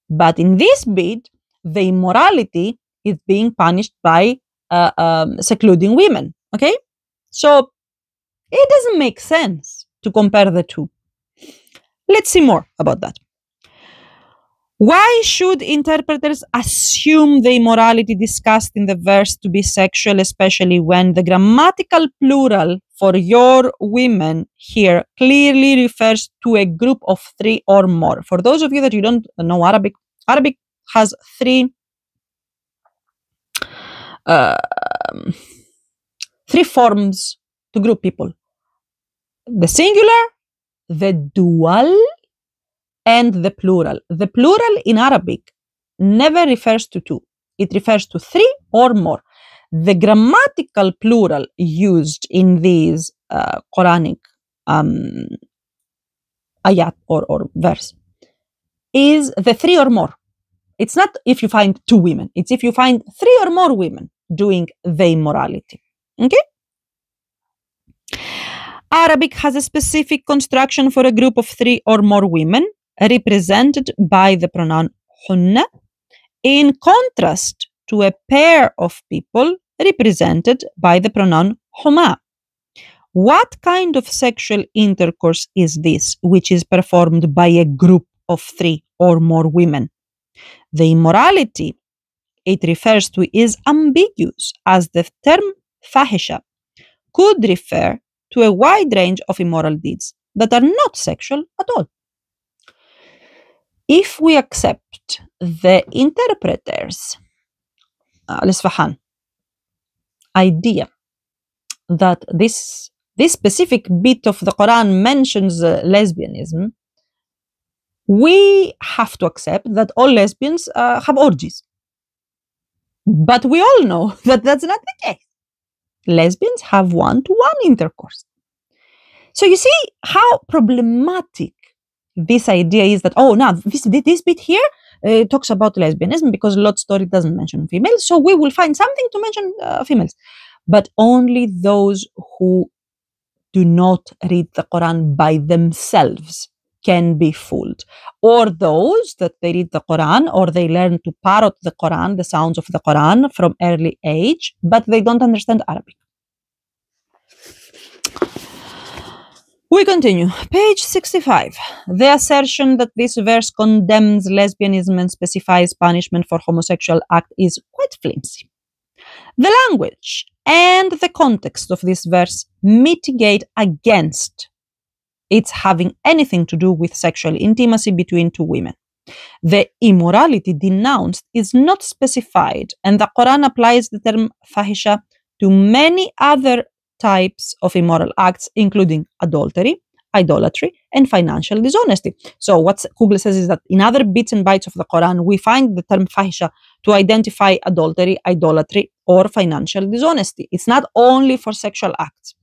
But in this bit, the immorality is being punished by secluding women. Okay? So it doesn't make sense to compare the two. Let's see more about that. Why should interpreters assume the immorality discussed in the verse to be sexual, especially when the grammatical plural for your women here clearly refers to a group of 3 or more. For those of you that you don't know Arabic, Arabic has three forms to group people: the singular, the dual, and the plural. The plural in Arabic never refers to 2. It refers to 3 or more. The grammatical plural used in these Quranic ayat or verse is the 3 or more. It's not if you find 2 women. It's if you find 3 or more women doing the immorality. Okay? Arabic has a specific construction for a group of 3 or more women, represented by the pronoun hunna, in contrast to a pair of people represented by the pronoun huma. What kind of sexual intercourse is this which is performed by a group of 3 or more women? The immorality it refers to is ambiguous, as the term fahisha could refer to a wide range of immoral deeds that are not sexual at all. If we accept the interpreters' idea that this specific bit of the Quran mentions lesbianism, we have to accept that all lesbians have orgies. But we all know that that's not the case. Lesbians have one-to-one intercourse. So you see how problematic this idea is that, oh, now this bit here talks about lesbianism because Lot's story doesn't mention females, so we will find something to mention females. But only those who do not read the Quran by themselves can be fooled, or those that they read the Quran or they learn to parrot the Quran, the sounds of the Quran from early age, but they don't understand Arabic. We continue. Page 65. The assertion that this verse condemns lesbianism and specifies punishment for homosexual act is quite flimsy. The language and the context of this verse mitigate against its having anything to do with sexual intimacy between 2 women. The immorality denounced is not specified, and the Quran applies the term fahisha to many other types of immoral acts, including adultery, idolatry, and financial dishonesty. So what Kugle says is that in other bits and bytes of the Quran, we find the term fahisha to identify adultery, idolatry, or financial dishonesty. It's not only for sexual acts.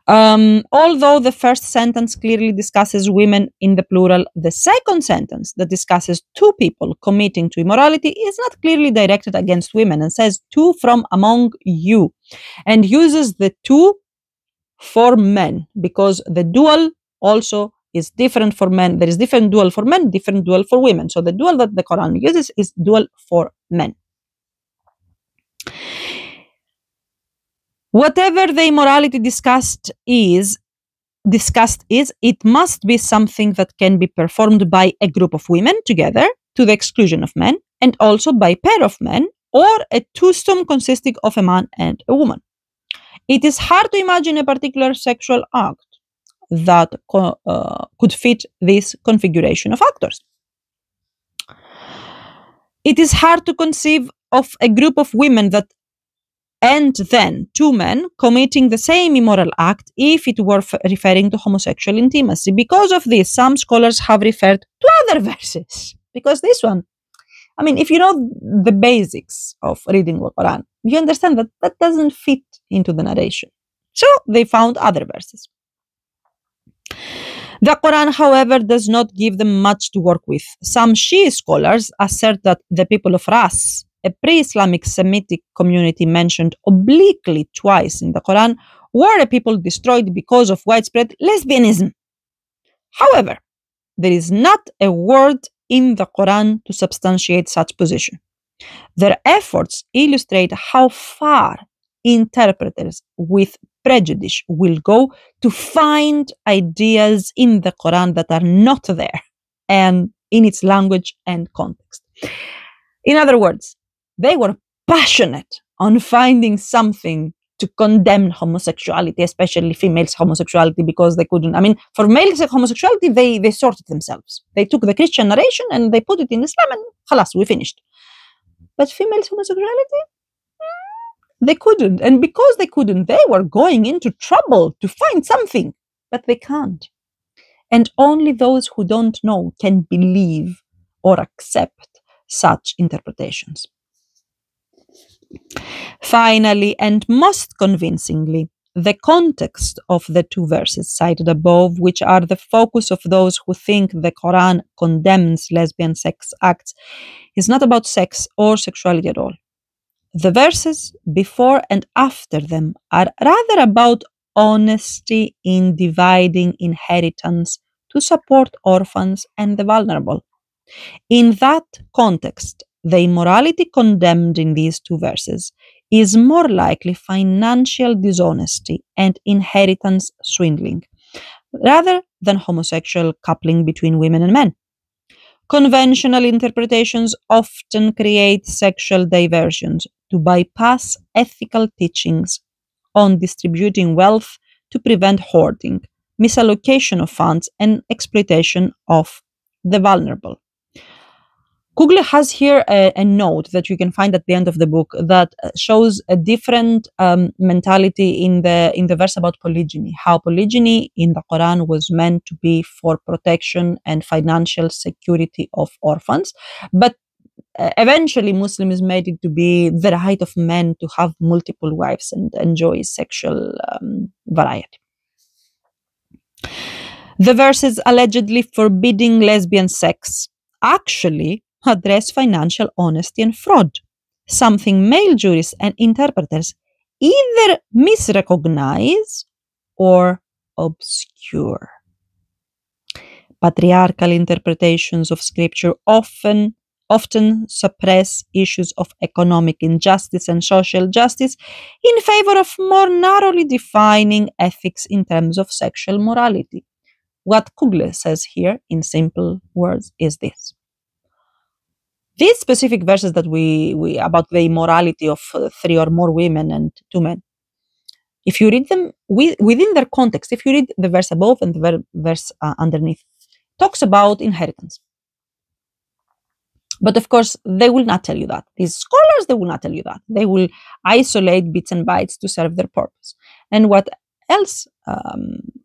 Although the first sentence clearly discusses women in the plural, the second sentence that discusses 2 people committing to immorality is not clearly directed against women and says 2 from among you, and uses the 2 for men because the dual also is different for men. There is different dual for men, different dual for women. So the dual that the Quran uses is dual for men. Whatever the immorality discussed is, it must be something that can be performed by a group of women together to the exclusion of men, and also by a pair of men, or a twosome consisting of a man and a woman. It is hard to imagine a particular sexual act that could fit this configuration of actors. It is hard to conceive of a group of women that and then 2 men committing the same immoral act if it were referring to homosexual intimacy. Because of this, some scholars have referred to other verses. Because this one, I mean, if you know the basics of reading the Quran, you understand that that doesn't fit into the narration. So they found other verses. The Quran, however, does not give them much to work with. Some Shia scholars assert that the people of Ras, a pre-Islamic Semitic community mentioned obliquely twice in the Quran, were a people destroyed because of widespread lesbianism. However, there is not a word in the Quran to substantiate such position. Their efforts illustrate how far interpreters with prejudice will go to find ideas in the Quran that are not there and in its language and context. In other words, they were passionate on finding something to condemn homosexuality, especially females' homosexuality, because they couldn't. I mean, for males' homosexuality, they sorted themselves. They took the Christian narration and they put it in Islam, and khalas, we finished. But females' homosexuality, they couldn't. And because they couldn't, they were going into trouble to find something, but they can't. And only those who don't know can believe or accept such interpretations. Finally, and most convincingly, the context of the two verses cited above, which are the focus of those who think the Quran condemns lesbian sex acts, is not about sex or sexuality at all. The verses before and after them are rather about honesty in dividing inheritance to support orphans and the vulnerable. In that context, the immorality condemned in these two verses is more likely financial dishonesty and inheritance swindling, rather than homosexual coupling between women and men. Conventional interpretations often create sexual diversions to bypass ethical teachings on distributing wealth to prevent hoarding, misallocation of funds, and exploitation of the vulnerable. Kugle has here a note that you can find at the end of the book that shows a different mentality in the verse about polygyny, how polygyny in the Quran was meant to be for protection and financial security of orphans, but eventually Muslims made it to be the right of men to have multiple wives and enjoy sexual variety. The verses allegedly forbidding lesbian sex actually address financial honesty and fraud, something male jurists and interpreters either misrecognize or obscure. Patriarchal interpretations of scripture often suppress issues of economic injustice and social justice in favor of more narrowly defining ethics in terms of sexual morality. What Kugle says here in simple words is this. These specific verses that we about the immorality of 3 or more women and 2 men, if you read them within their context, if you read the verse above and the verse underneath, talks about inheritance. But of course, they will not tell you that. These scholars, they will not tell you that. They will isolate bits and bytes to serve their purpose. And what else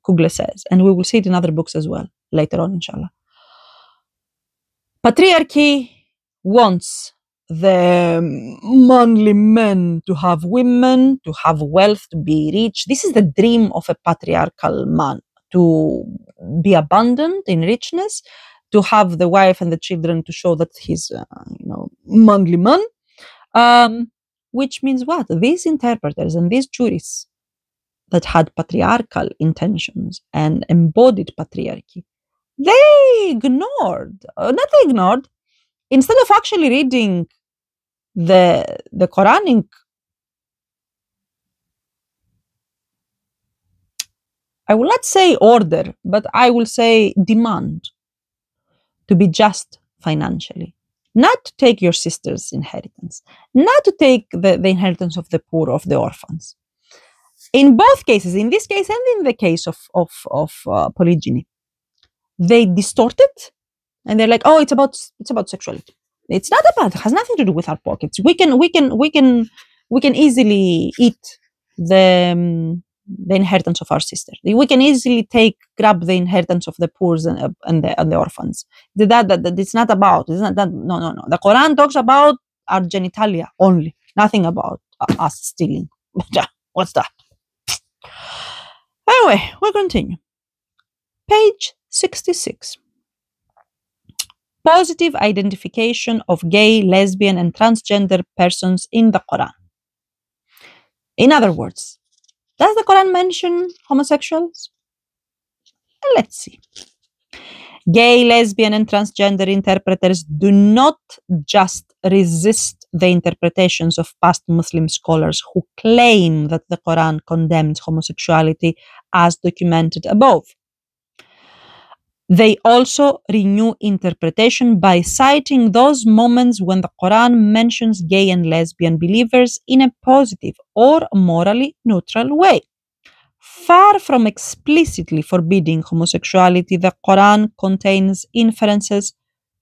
Kugle says, and we will see it in other books as well, later on, inshallah. Patriarchy wants the manly men to have women, to have wealth, to be rich. This is the dream of a patriarchal man, to be abundant in richness, to have the wife and the children to show that he's, manly man. Which means what? These interpreters and these jurists that had patriarchal intentions and embodied patriarchy, instead of actually reading the Quranic, I will not say order, but I will say demand to be just financially, not to take your sister's inheritance, not to take the inheritance of the poor, of the orphans. In both cases, in this case and in the case of polygyny, they distort it, and they're like, "Oh, it's about sexuality. It's not about. It has nothing to do with our pockets. We can easily eat the inheritance of our sister. We can easily grab the inheritance of the poor and the orphans. That it's not about. It's not that. No. The Quran talks about our genitalia only. Nothing about us stealing. What's that? Anyway, we'll continue. Page 66. Positive identification of gay, lesbian, and transgender persons in the Quran. In other words, does the Quran mention homosexuals? Let's see. Gay, lesbian, and transgender interpreters do not just resist the interpretations of past Muslim scholars who claim that the Quran condemns homosexuality as documented above. They also renew interpretation by citing those moments when the Quran mentions gay and lesbian believers in a positive or morally neutral way. Far from explicitly forbidding homosexuality, the Quran contains inferences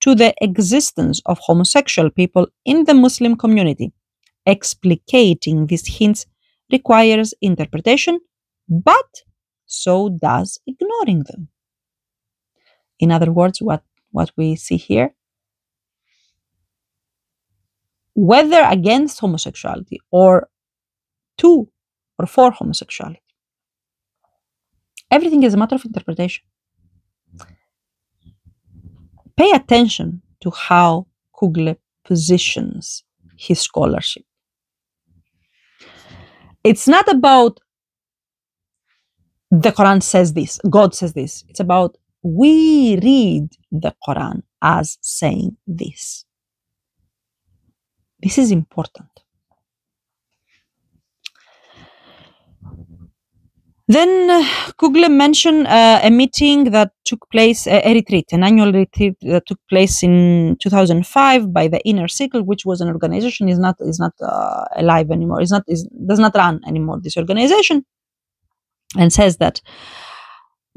to the existence of homosexual people in the Muslim community. Explicating these hints requires interpretation, but so does ignoring them. In other words, what we see here, whether against homosexuality or to or for homosexuality, everything is a matter of interpretation. Pay attention to how Kugle positions his scholarship. It's not about the Quran says this, God says this. It's about we read the Quran as saying this. This is important. Then Kugle mentioned a meeting that took place, a retreat, an annual retreat that took place in 2005 by the Inner Circle, which was an organization is not alive anymore. Does not run anymore. This organization, and says that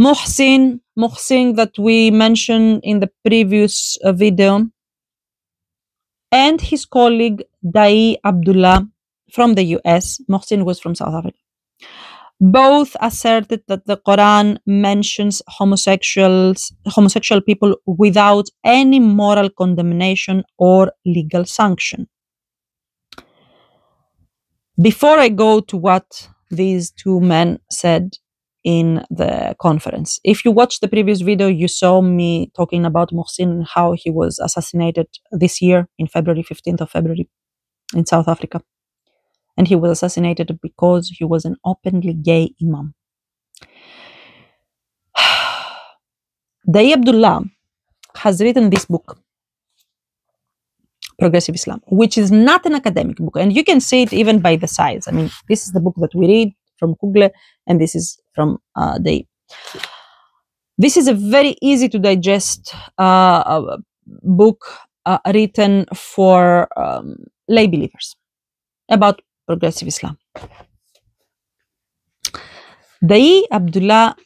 Muhsin that we mentioned in the previous video, and his colleague Dai Abdullah from the US. Muhsin was from South Africa. Both asserted that the Quran mentions homosexual people without any moral condemnation or legal sanction. Before I go to what these two men said in the conference, if you watched the previous video, you saw me talking about Muhsin and how he was assassinated this year in February, 15th of February in South Africa. And he was assassinated because he was an openly gay imam. Dai Abdullah has written this book, Progressive Islam, which is not an academic book. And you can see it even by the size. I mean, this is the book that we read from Kugle, and this is from Dai. This is a very easy to digest book written for lay believers about progressive Islam. Dai Abdullah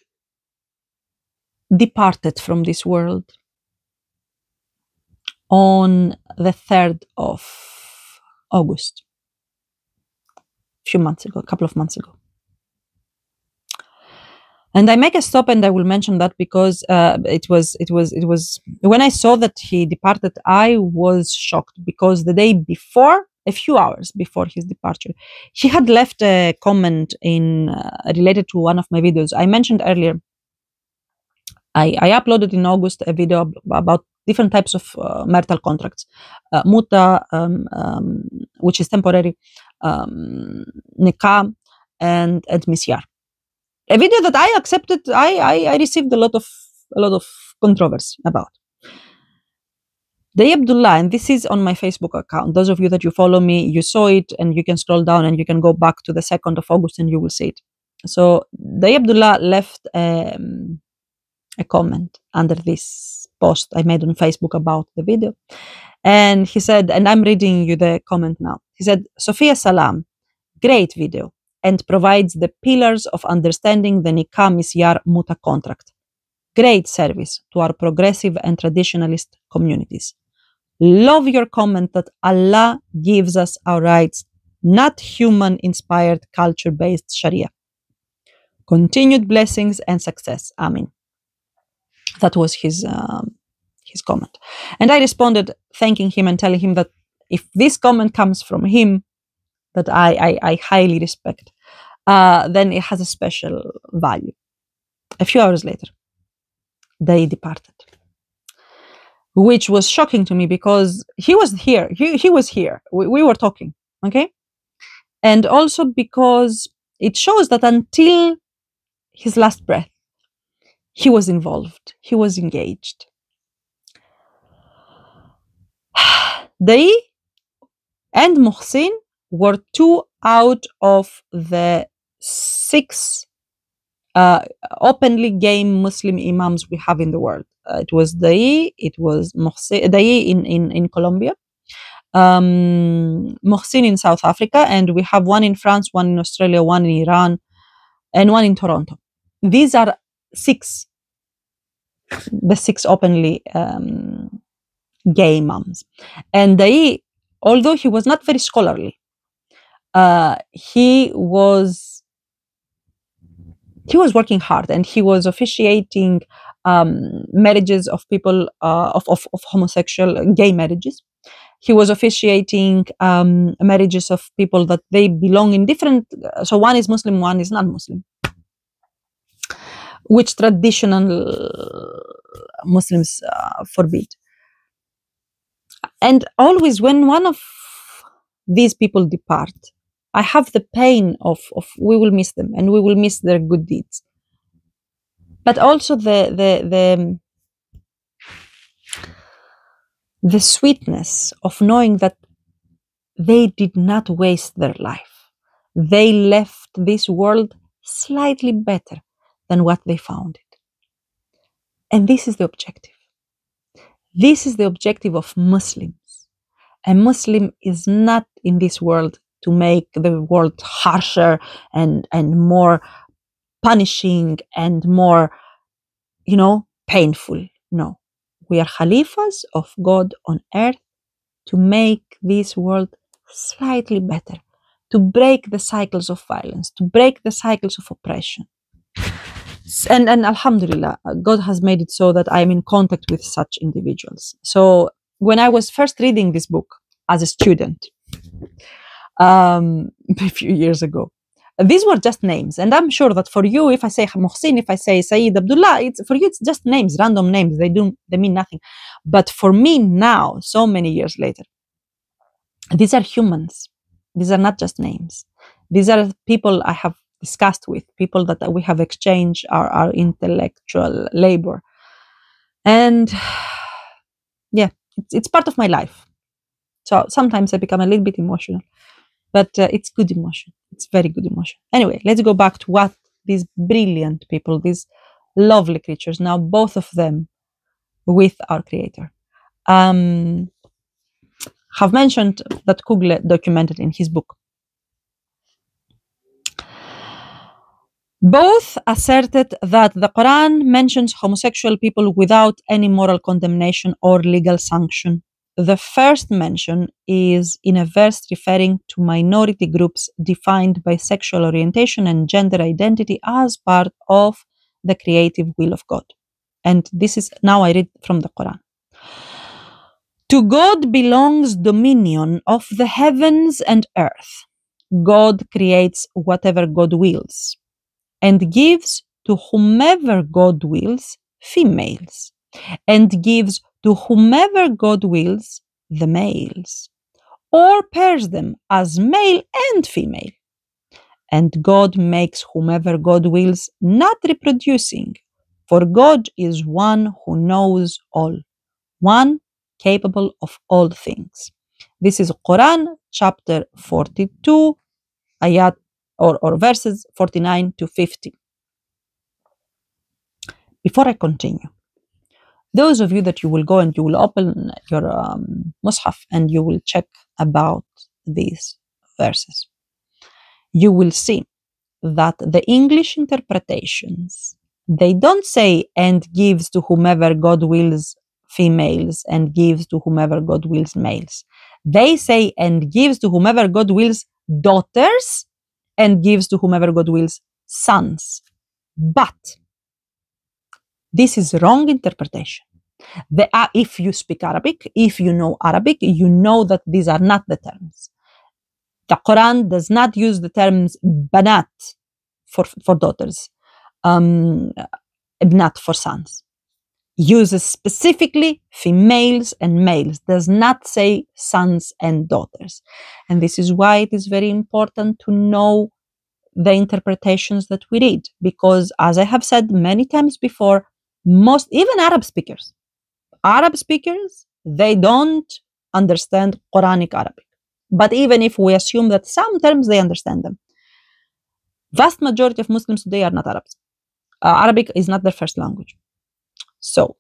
departed from this world on the 3rd of August, a couple of months ago. And I make a stop and I will mention that because it was when I saw that he departed, I was shocked because the day before, a few hours before his departure, he had left a comment in related to one of my videos. I mentioned earlier, I uploaded in August a video about different types of marital contracts, muta, which is temporary, nikah, and misyar. A video that I accepted, I received a lot of controversy about. Dai Abdullah, and this is on my Facebook account. Those of you that you follow me, you saw it, and you can scroll down and you can go back to the 2nd of August and you will see it. So Dai Abdullah left a comment under this post I made on Facebook about the video. And he said, and I'm reading you the comment now. He said, Sophia Salam, great video, and provides the pillars of understanding the Nikah Misyar Muta contract. Great service to our progressive and traditionalist communities. Love your comment that Allah gives us our rights, not human-inspired culture-based Sharia. Continued blessings and success. Amen. That was his comment. And I responded thanking him and telling him that if this comment comes from him, that I highly respect, then it has a special value. A few hours later, they departed, which was shocking to me because he was here. He was here. We were talking, okay? And also because it shows that until his last breath, he was involved. He was engaged. Dai and Muhsin were 2 out of the 6 openly gay Muslim imams we have in the world. Dai, it was Dai in Colombia, Mohsin in South Africa, and we have one in France, one in Australia, one in Iran, and one in Toronto. These are the six openly gay moms. And Dai, although he was not very scholarly, he was working hard, and he was officiating marriages of people of homosexual gay marriages. He was officiating marriages of people that they belong in different. So one is Muslim, one is not Muslim, which traditional Muslims forbid. And always when one of these people depart, I have the pain of we will miss them and we will miss their good deeds. But also the sweetness of knowing that they did not waste their life. They left this world slightly better than what they found it. And this is the objective. This is the objective of Muslims. A Muslim is not in this world to make the world harsher and more punishing and more, painful. No. We are Khalifas of God on earth to make this world slightly better, to break the cycles of violence, to break the cycles of oppression. And Alhamdulillah, God has made it so that I'm in contact with such individuals. So when I was first reading this book as a student, a few years ago, these were just names. And I'm sure that for you, if I say Mohsin, if I say Sayyid Abdullah, for you it's just names, random names. They mean nothing. But for me now, so many years later, these are humans. These are not just names. These are people I have discussed with, people that we have exchanged our intellectual labor. And yeah, it's part of my life. So sometimes I become a little bit emotional, but it's good emotion. It's very good emotion. Anyway, let's go back to what these brilliant people, these lovely creatures, now both of them with our Creator, have mentioned that Kugle documented in his book. Both asserted that the Quran mentions homosexual people without any moral condemnation or legal sanction. The first mention is in a verse referring to minority groups defined by sexual orientation and gender identity as part of the creative will of God. And this is, now I read from the Quran. To God belongs dominion of the heavens and earth. God creates whatever God wills, and gives to whomever God wills females, and gives to whomever God wills the males, or pairs them as male and female. And God makes whomever God wills not reproducing, for God is one who knows all, one capable of all things. This is Quran chapter 42, ayat or verses 49 to 50. Before I continue, those of you that you will go and you will open your Mus'haf and you will check about these verses, you will see that the English interpretations, they don't say and gives to whomever God wills females and gives to whomever God wills males. They say and gives to whomever God wills daughters and gives to whomever God wills sons. But this is wrong interpretation. If you speak Arabic, if you know Arabic, you know that these are not the terms. The Quran does not use the terms banat for daughters, ibnat for sons. Uses specifically females and males, does not say sons and daughters. And this is why it is very important to know the interpretations that we read, because as I have said many times before, even Arab speakers, they don't understand Quranic Arabic. But even if we assume that some terms they understand them, vast majority of Muslims today are not Arabs. Arabic is not their first language. So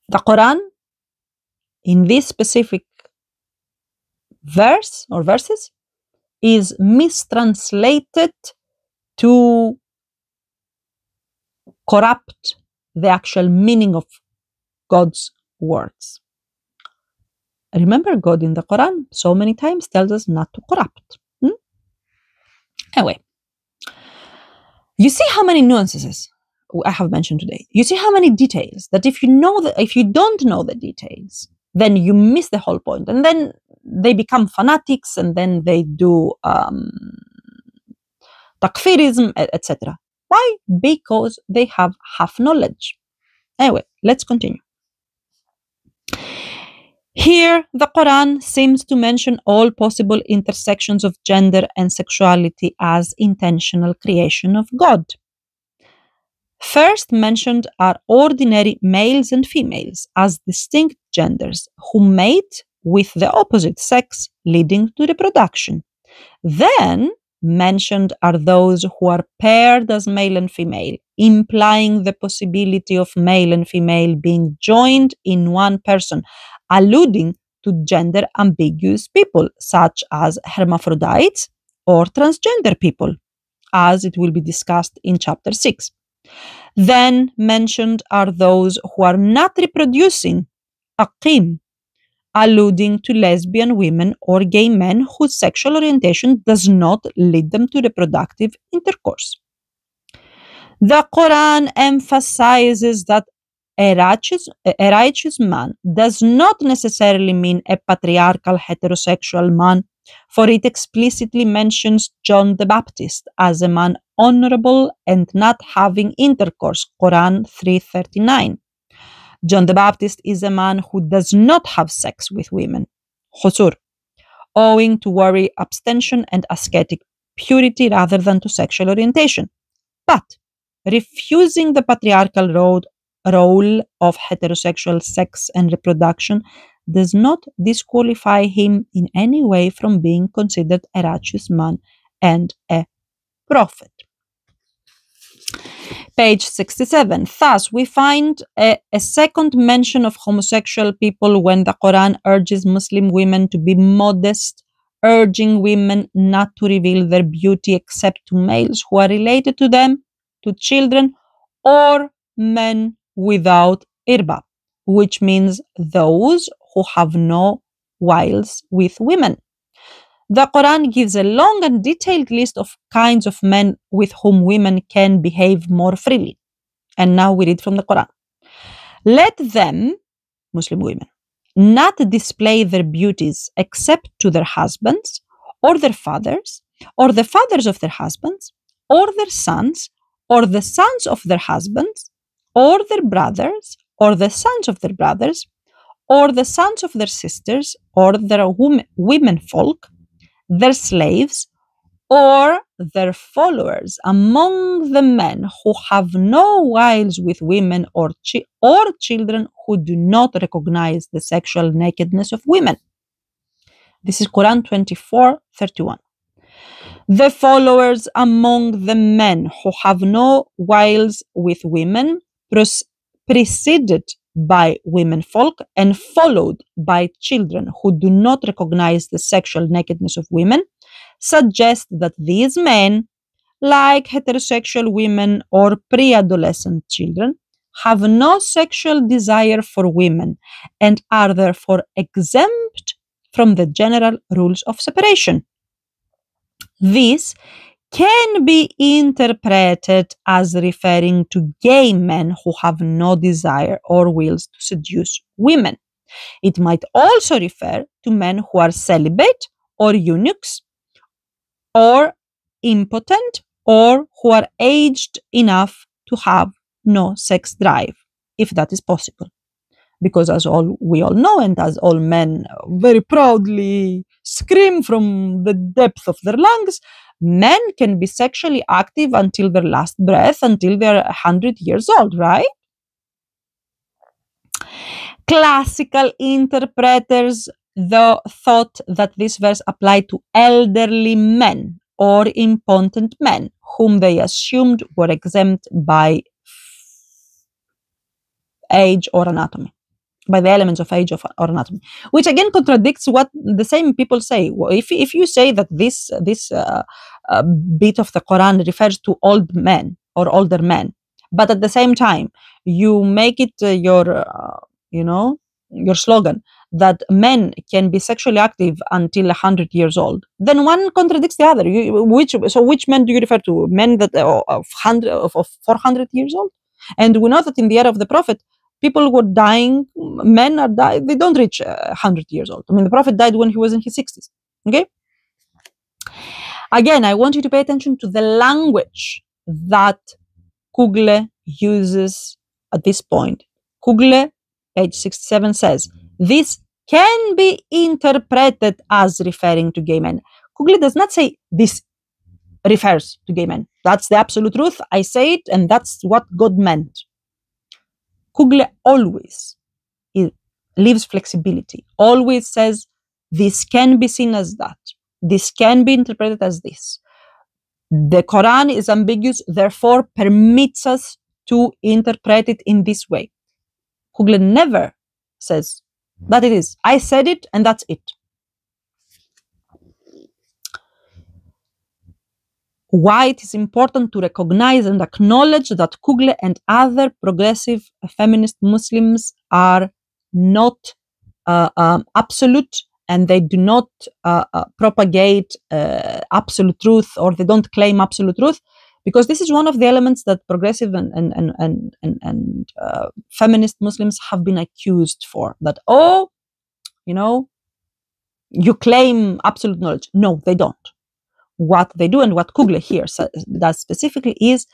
The Quran, in this specific verse or verses, is mistranslated to corrupt the actual meaning of God's words. Remember, God in the Quran so many times tells us not to corrupt. Anyway, you see how many nuances I have mentioned today. You see how many details that if you don't know the details, then you miss the whole point, and then they become fanatics, and then they do takfirism, etc. Why? Because they have half knowledge. Anyway, let's continue. Here, the Quran seems to mention all possible intersections of gender and sexuality as intentional creation of God. First mentioned are ordinary males and females as distinct genders who mate with the opposite sex, leading to reproduction. Then mentioned are those who are paired as male and female, implying the possibility of male and female being joined in one person, alluding to gender ambiguous people such as hermaphrodites or transgender people, as it will be discussed in chapter 6. Then mentioned are those who are not reproducing, aqim, alluding to lesbian women or gay men whose sexual orientation does not lead them to reproductive intercourse. The Quran emphasizes that a righteous man does not necessarily mean a patriarchal heterosexual man, for it explicitly mentions John the Baptist as a man honorable and not having intercourse, Quran 3:39. John the Baptist is a man who does not have sex with women, khusur, owing to worry, abstention, and ascetic purity rather than to sexual orientation. But refusing the patriarchal role of heterosexual sex and reproduction does not disqualify him in any way from being considered a righteous man and a prophet. Page 67. Thus, we find a second mention of homosexual people when the Quran urges Muslim women to be modest, urging women not to reveal their beauty except to males who are related to them, to children, or men without irba, which means those who have no wiles with women. The Quran gives a long and detailed list of kinds of men with whom women can behave more freely. And now we read from the Quran. Let them, Muslim women, not display their beauties except to their husbands or their fathers or the fathers of their husbands or their sons or the sons of their husbands or their brothers or the sons of their brothers or the sons of their sisters or their women folk, their slaves, or their followers among the men who have no wiles with women or children who do not recognize the sexual nakedness of women. This is Quran 24:31. The followers among the men who have no wiles with women, preceded by women folk and followed by children who do not recognize the sexual nakedness of women, suggest that these men, like heterosexual women or pre-adolescent children, have no sexual desire for women and are therefore exempt from the general rules of separation. This can be interpreted as referring to gay men who have no desire or wills to seduce women. It might also refer to men who are celibate or eunuchs or impotent or who are aged enough to have no sex drive, if that is possible. Because as we all know, and as all men very proudly scream from the depth of their lungs, men can be sexually active until their last breath, until they're 100 years old, right? Classical interpreters, though, thought that this verse applied to elderly men or impotent men, whom they assumed were exempt by age or anatomy. by the elements of age or anatomy, which again contradicts what the same people say. Well, if you say that this bit of the Quran refers to old men or older men, but at the same time you make it your slogan that men can be sexually active until 100 years old, then one contradicts the other. Which men do you refer to? Men that of 400 years old? And we know that in the era of the Prophet, people were dying, men are dying, they don't reach 100 years old. I mean, the Prophet died when he was in his 60s. Okay? Again, I want you to pay attention to the language that Kugle uses at this point. Kugle, page 67, says, this can be interpreted as referring to gay men. Kugle does not say this refers to gay men. That's the absolute truth. I say it, and that's what God meant. Kugle always leaves flexibility, always says this can be seen as that. This can be interpreted as this. The Quran is ambiguous, therefore permits us to interpret it in this way. Kugle never says that it is. I said it, and that's it. Why it is important to recognize and acknowledge that Kugle and other progressive feminist Muslims are not absolute, and they do not propagate absolute truth, or they don't claim absolute truth, because this is one of the elements that progressive and feminist Muslims have been accused for. That, you claim absolute knowledge. No, they don't. What they do, and what Kugle here does specifically, is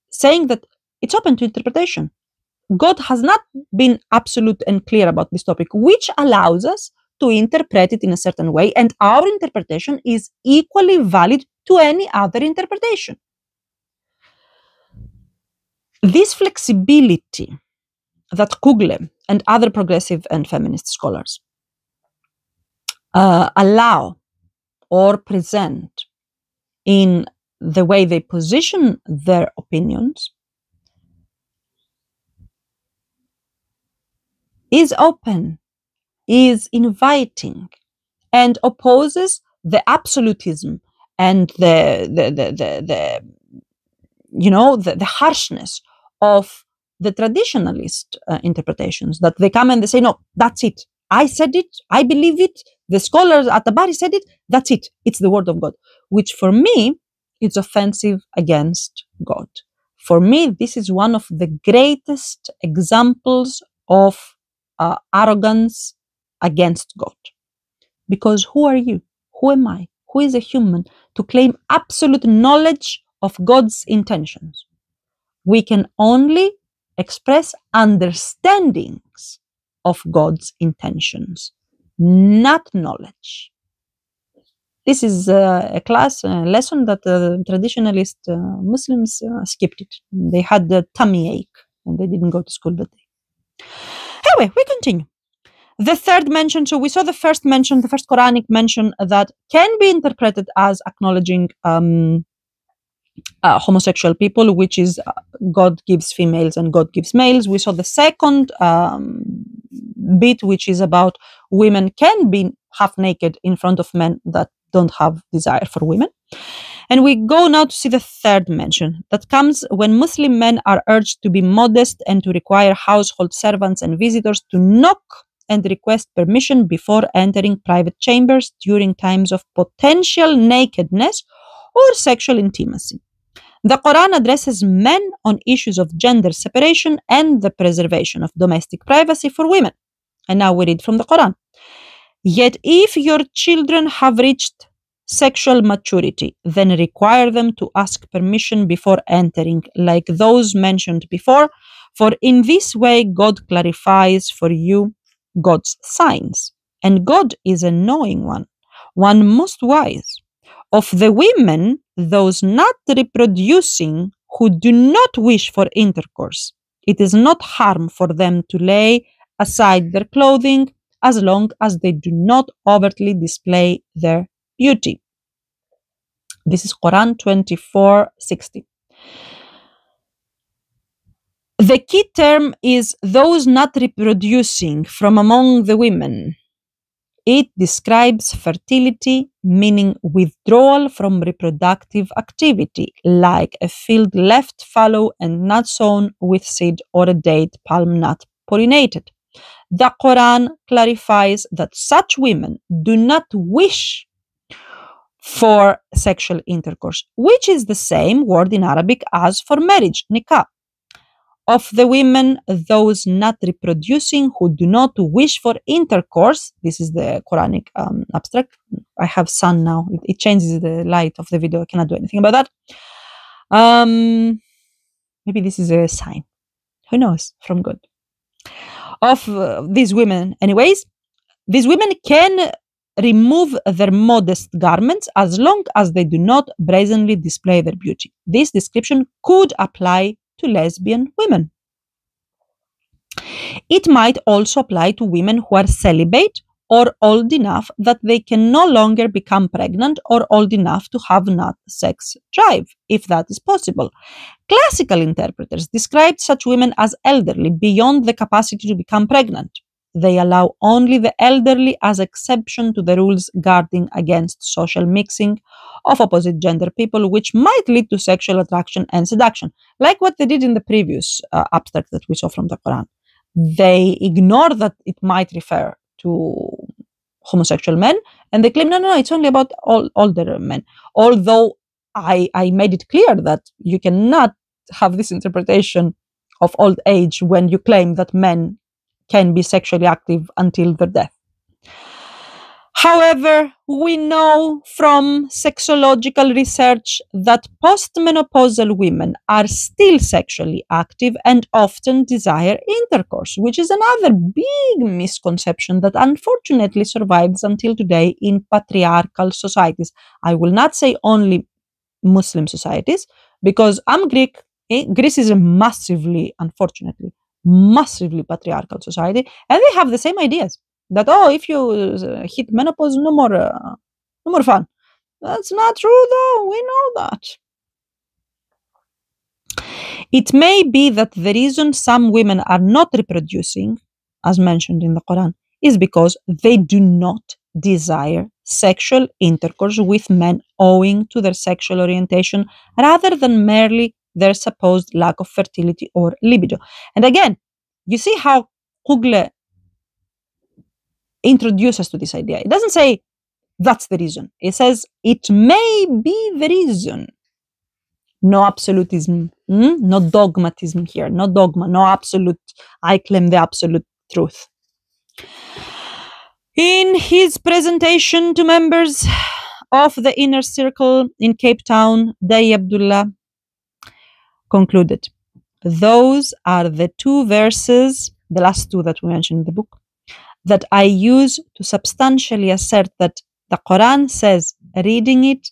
saying that it's open to interpretation. God has not been absolute and clear about this topic, which allows us to interpret it in a certain way, and our interpretation is equally valid to any other interpretation. This flexibility that Kugle and other progressive and feminist scholars allow or present in the way they position their opinions is open, is inviting, and opposes the absolutism and the harshness of the traditionalist interpretations, that they come and they say, no, that's it. I said it, I believe it, the scholars at Tabari said it, that's it. It's the word of God, which for me is offensive against God. For me, this is one of the greatest examples of arrogance against God. Because who are you? Who am I? Who is a human to claim absolute knowledge of God's intentions? We can only express understandings of God's intentions, not knowledge. This is a lesson that traditionalist Muslims skipped it. They had a tummy ache and they didn't go to school that day. Anyway, we continue. The third mention, so we saw the first mention, the first Quranic mention that can be interpreted as acknowledging homosexual people, which is God gives females and God gives males. We saw the second bit, which is about women can be half naked in front of men that don't have desire for women. And we go now to see the third mention that comes when Muslim men are urged to be modest and to require household servants and visitors to knock and request permission before entering private chambers during times of potential nakedness or sexual intimacy. The Quran addresses men on issues of gender separation and the preservation of domestic privacy for women. And now we read from the Quran. Yet if your children have reached sexual maturity, then require them to ask permission before entering, like those mentioned before, for in this way God clarifies for you God's signs, and God is a knowing one most wise. Of the women, those not reproducing who do not wish for intercourse, it is not harm for them to lay aside their clothing as long as they do not overtly display their beauty. This is Quran 24:60. The key term is those not reproducing from among the women. It describes fertility, meaning withdrawal from reproductive activity, like a field left fallow and not sown with seed or a date palm not pollinated. The Quran clarifies that such women do not wish for sexual intercourse, which is the same word in Arabic as for marriage, nikah. Of the women, those not reproducing who do not wish for intercourse, this is the Quranic abstract. I have sun now, it changes the light of the video, I cannot do anything about that. Maybe this is a sign, who knows, from God. Of these women, anyways, these women can remove their modest garments as long as they do not brazenly display their beauty. This description could apply to lesbian women. It might also apply to women who are celibate or old enough that they can no longer become pregnant or old enough to have not sex drive, if that is possible. Classical interpreters described such women as elderly beyond the capacity to become pregnant. They allow only the elderly as exception to the rules guarding against social mixing of opposite gender people, which might lead to sexual attraction and seduction, like what they did in the previous abstract that we saw from the Quran. They ignore that it might refer to homosexual men, and they claim, no, it's only about older men. Although I made it clear that you cannot have this interpretation of old age when you claim that men can be sexually active until their death. However, we know from sexological research that postmenopausal women are still sexually active and often desire intercourse, which is another big misconception that unfortunately survives until today in patriarchal societies. I will not say only Muslim societies, because I'm Greek. Greece is a unfortunately, massively patriarchal society, and they have the same ideas. That, if you hit menopause, no more fun. That's not true, though. We know that. It may be that the reason some women are not reproducing, as mentioned in the Quran, is because they do not desire sexual intercourse with men owing to their sexual orientation rather than merely their supposed lack of fertility or libido. And again, you see how Kugle introduce us to this idea. It doesn't say that's the reason. It says it may be the reason. No absolutism, no dogmatism here, no dogma, no absolute, I claim the absolute truth. In his presentation to members of the inner circle in Cape Town, Dai Abdullah concluded, those are the two verses, the last two that we mentioned in the book, that I use to substantially assert that the Quran says, reading it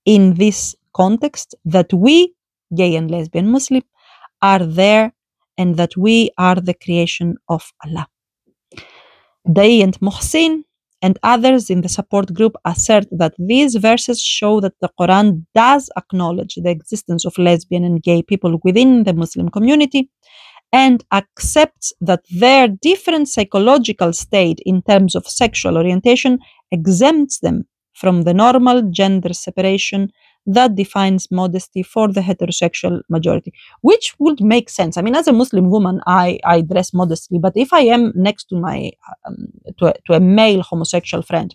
in this context, that we, gay and lesbian Muslim, are there and that we are the creation of Allah. Day and Muhsin and others in the support group assert that these verses show that the Quran does acknowledge the existence of lesbian and gay people within the Muslim community and accepts that their different psychological state in terms of sexual orientation exempts them from the normal gender separation that defines modesty for the heterosexual majority, which would make sense. I mean, as a Muslim woman, I dress modestly, but if I am next to my to a male homosexual friend,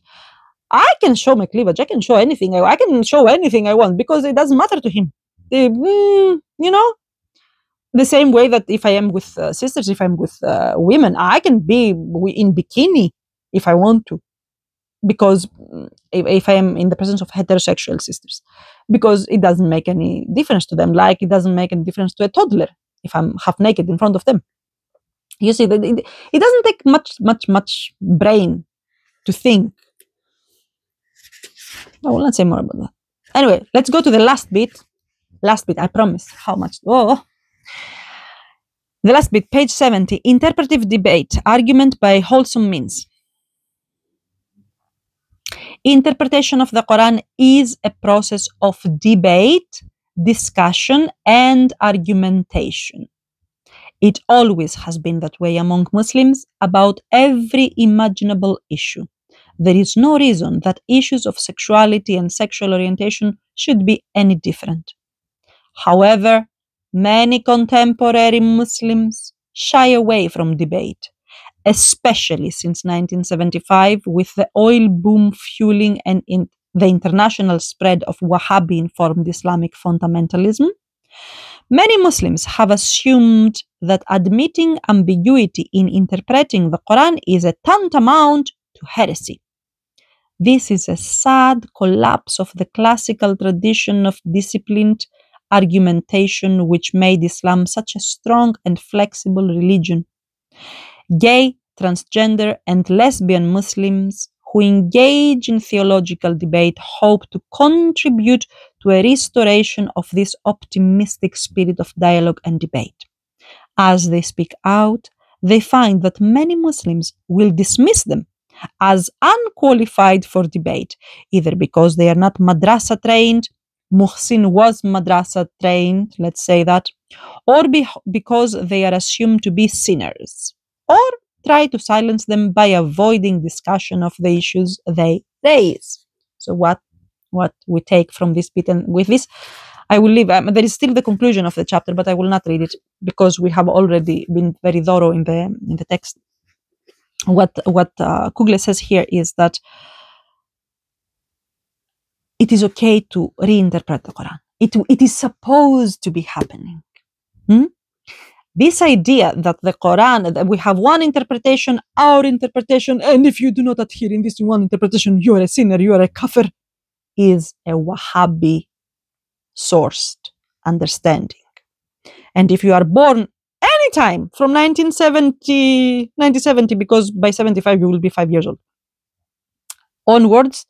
I can show my cleavage. I can show anything. I can show anything I want because it doesn't matter to him. You know, the same way that if I am with sisters, if I'm with women, I can be in bikini if I want to. Because if I am in the presence of heterosexual sisters, because it doesn't make any difference to them, like it doesn't make any difference to a toddler if I'm half naked in front of them. You see, that it doesn't take much brain to think. I will not say more about that. Anyway, let's go to the last bit. Last bit, I promise. How much? Oh. The last bit, page 70, interpretive debate, argument by wholesome means. Interpretation of the Quran is a process of debate, discussion, and argumentation. It always has been that way among Muslims about every imaginable issue. There is no reason that issues of sexuality and sexual orientation should be any different. However, many contemporary Muslims shy away from debate, especially since 1975, with the oil boom fueling the international spread of Wahhabi-informed Islamic fundamentalism. Many Muslims have assumed that admitting ambiguity in interpreting the Quran is a tantamount to heresy. This is a sad collapse of the classical tradition of disciplined argumentation which made Islam such a strong and flexible religion. Gay, transgender, and lesbian Muslims who engage in theological debate hope to contribute to a restoration of this optimistic spirit of dialogue and debate. As they speak out, they find that many Muslims will dismiss them as unqualified for debate, either because they are not madrasa trained, Muhsin was madrasa trained, let's say that, or because they are assumed to be sinners, or try to silence them by avoiding discussion of the issues they raise. So what we take from this bit, and with this I will leave. There is still the conclusion of the chapter, but I will not read it because we have already been very thorough in the text. What Kugle says here is that it is okay to reinterpret the Quran. It is supposed to be happening. This idea that the Quran, that we have one interpretation, our interpretation, and if you do not adhere in this one interpretation, you are a sinner, you are a kafir, is a Wahhabi sourced understanding. And if you are born anytime from 1970, because by 75 you will be 5 years old, onwards,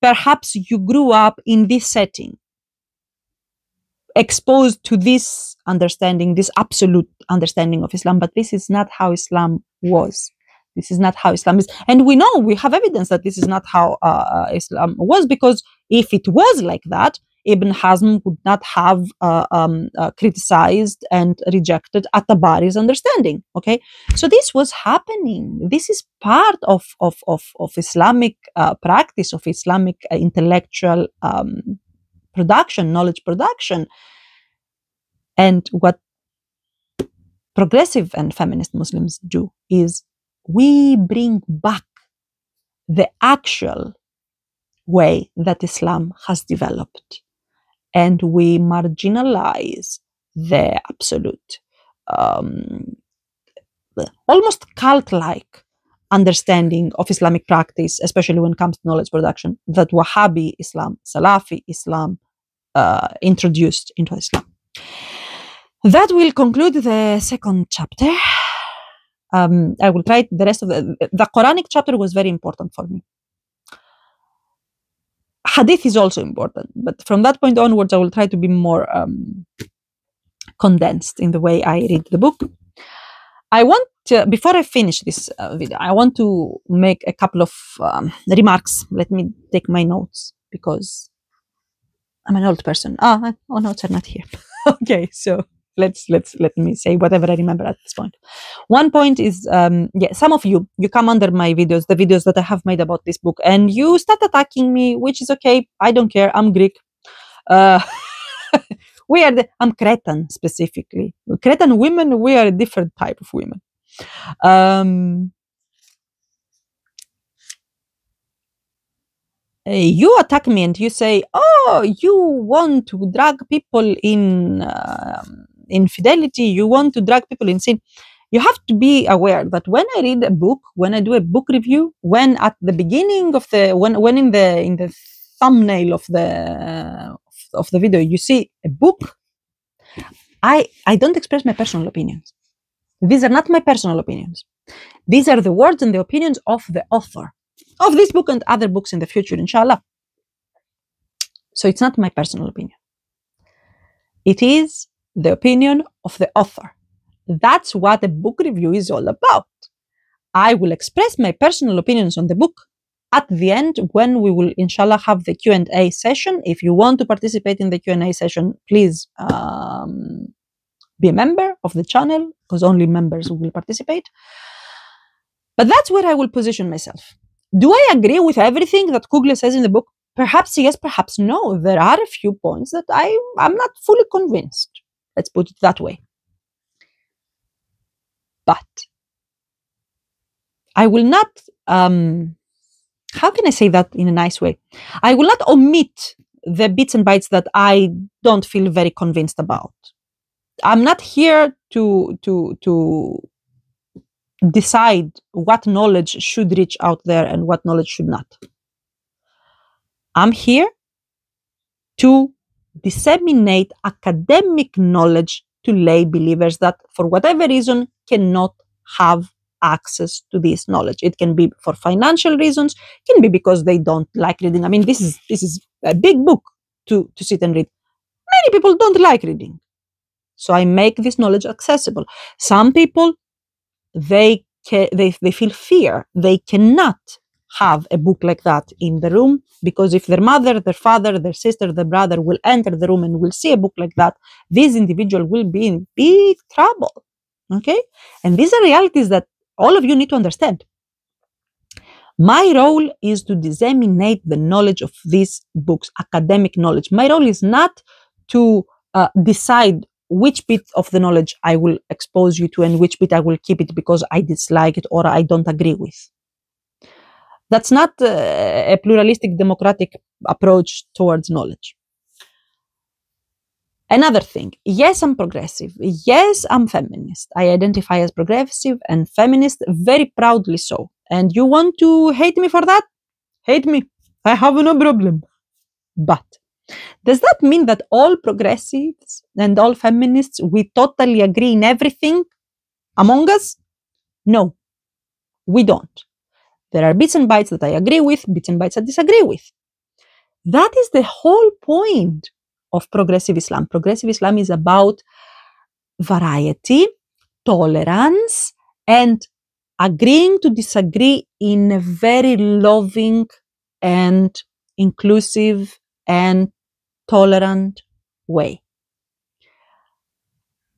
perhaps you grew up in this setting, exposed to this understanding, this absolute understanding of Islam, but this is not how Islam was. This is not how Islam is. And we know, we have evidence that this is not how Islam was, because if it was like that, Ibn Hazm would not have criticized and rejected At-Tabari's understanding. Okay, so this was happening. This is part of Islamic practice, of Islamic intellectual production, knowledge production. And what progressive and feminist Muslims do is we bring back the actual way that Islam has developed, and we marginalize the absolute, almost cult-like understanding of Islamic practice, especially when it comes to knowledge production, that Wahhabi Islam, Salafi Islam introduced into Islam. That will conclude the second chapter. I will try the rest of the Quranic chapter was very important for me. Hadith is also important, but from that point onwards, I will try to be more condensed in the way I read the book. I want to, before I finish this video, I want to make a couple of remarks. Let me take my notes because I'm an old person. Oh, notes are not here. Okay, so let me say whatever I remember at this point. One point is, some of you come under my videos, the videos that I have made about this book, and you start attacking me, which is okay. I don't care. I'm Greek. I'm Cretan specifically. Cretan women, we are a different type of women. You attack me and you say, "Oh, you want to drag people in infidelity. You want to drag people in sin." You have to be aware that when I read a book, when I do a book review, when at the beginning of the when in the thumbnail of the video you see a book, I don't express my personal opinions. These are not my personal opinions. These are the words and the opinions of the author of this book and other books in the future, inshallah. So it's not my personal opinion. It is the opinion of the author. That's what a book review is all about. I will express my personal opinions on the book at the end when we will, inshallah, have the Q&A session. If you want to participate in the Q&A session, please be a member of the channel, because only members will participate. But that's where I will position myself. Do I agree with everything that Kugle says in the book? Perhaps yes, perhaps no. There are a few points that I'm not fully convinced. Let's put it that way. But I will not, how can I say that in a nice way? I will not omit the bits and bytes that I don't feel very convinced about. I'm not here to decide what knowledge should reach out there and what knowledge should not. I'm here to disseminate academic knowledge to lay believers that, for whatever reason, cannot have access to this knowledge. It can be for financial reasons, it can be because they don't like reading. I mean, this is a big book to sit and read. Many people don't like reading. So I make this knowledge accessible. Some people, they feel fear. They cannot have a book like that in the room, because if their mother, their father, their sister, their brother will enter the room and will see a book like that, this individual will be in big trouble. Okay? And these are realities that all of you need to understand. My role is to disseminate the knowledge of these books, academic knowledge. My role is not to decide which bit of the knowledge I will expose you to and which bit I will keep it because I dislike it or I don't agree with. That's not a pluralistic democratic approach towards knowledge. Another thing, yes, I'm progressive. Yes, I'm feminist. I identify as progressive and feminist, very proudly so. And you want to hate me for that? Hate me. I have no problem. But does that mean that all progressives and all feminists, we totally agree in everything among us? No, we don't. There are bits and bytes that I agree with, bits and bytes I disagree with. That is the whole point of progressive Islam. Progressive Islam is about variety, tolerance, and agreeing to disagree in a very loving and inclusive and tolerant way.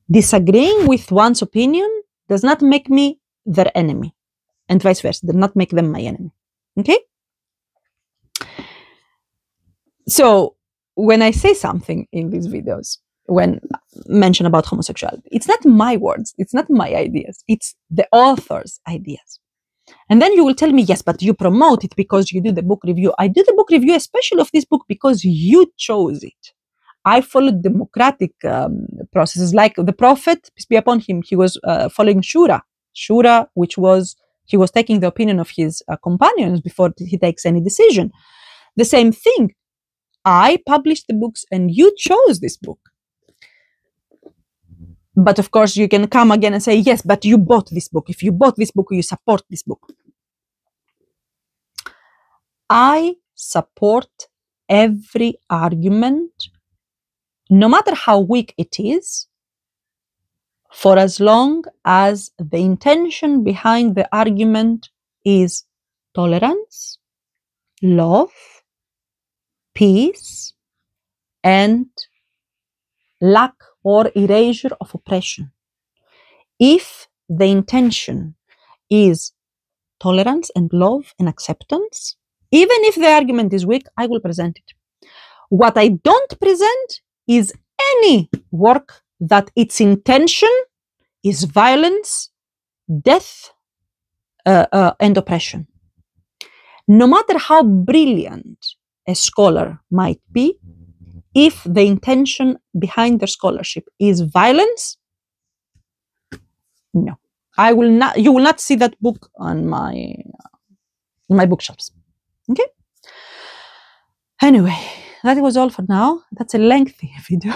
Disagreeing with one's opinion does not make me their enemy, and vice versa, does not make them my enemy. Okay? So when I say something in these videos, when mention about homosexuality, it's not my words, it's not my ideas, it's the author's ideas. And then you will tell me, yes, but you promote it because you do the book review. I do the book review, especially of this book, because you chose it. I followed democratic processes, like the Prophet, peace be upon him, he was following Shura, which was, he was taking the opinion of his companions before he takes any decision. The same thing. I published the books and you chose this book. But of course, you can come again and say, yes, but you bought this book. If you bought this book, you support this book. I support every argument, no matter how weak it is, for as long as the intention behind the argument is tolerance, love, peace, and lack or erasure of oppression. If the intention is tolerance and love and acceptance, even if the argument is weak, I will present it. What I don't present is any work that its intention is violence, death, and oppression. No matter how brilliant a scholar might be, if the intention behind their scholarship is violence, no, I will not. You will not see that book on my bookshelves. Okay. Anyway, that was all for now. That's a lengthy video,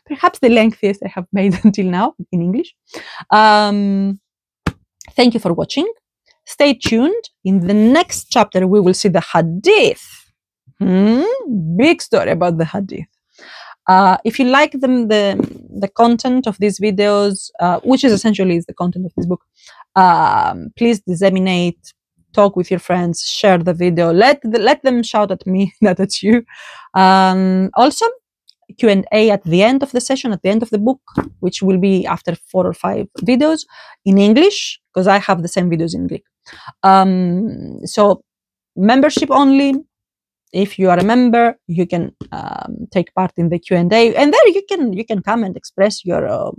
perhaps the lengthiest I have made until now in English. Thank you for watching. Stay tuned. In the next chapter, we will see the Hadith. Big story about the Hadith. If you like the content of these videos, which is essentially the content of this book, please disseminate, talk with your friends, share the video, let them shout at me, not at you. Also, Q&A at the end of the session, at the end of the book, which will be after 4 or 5 videos in English, because I have the same videos in Greek. So membership only. If you are a member, you can take part in the Q&A, and there you can come and express your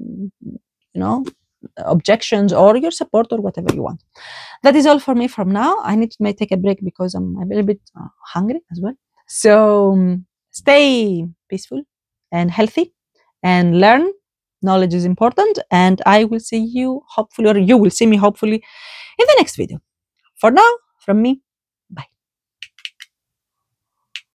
objections or your support or whatever you want. That is all for me from now. I need to take a break because I'm a little bit hungry as well. So stay peaceful and healthy and learn. Knowledge is important, and I will see you hopefully, or you will see me hopefully in the next video. For now, from me,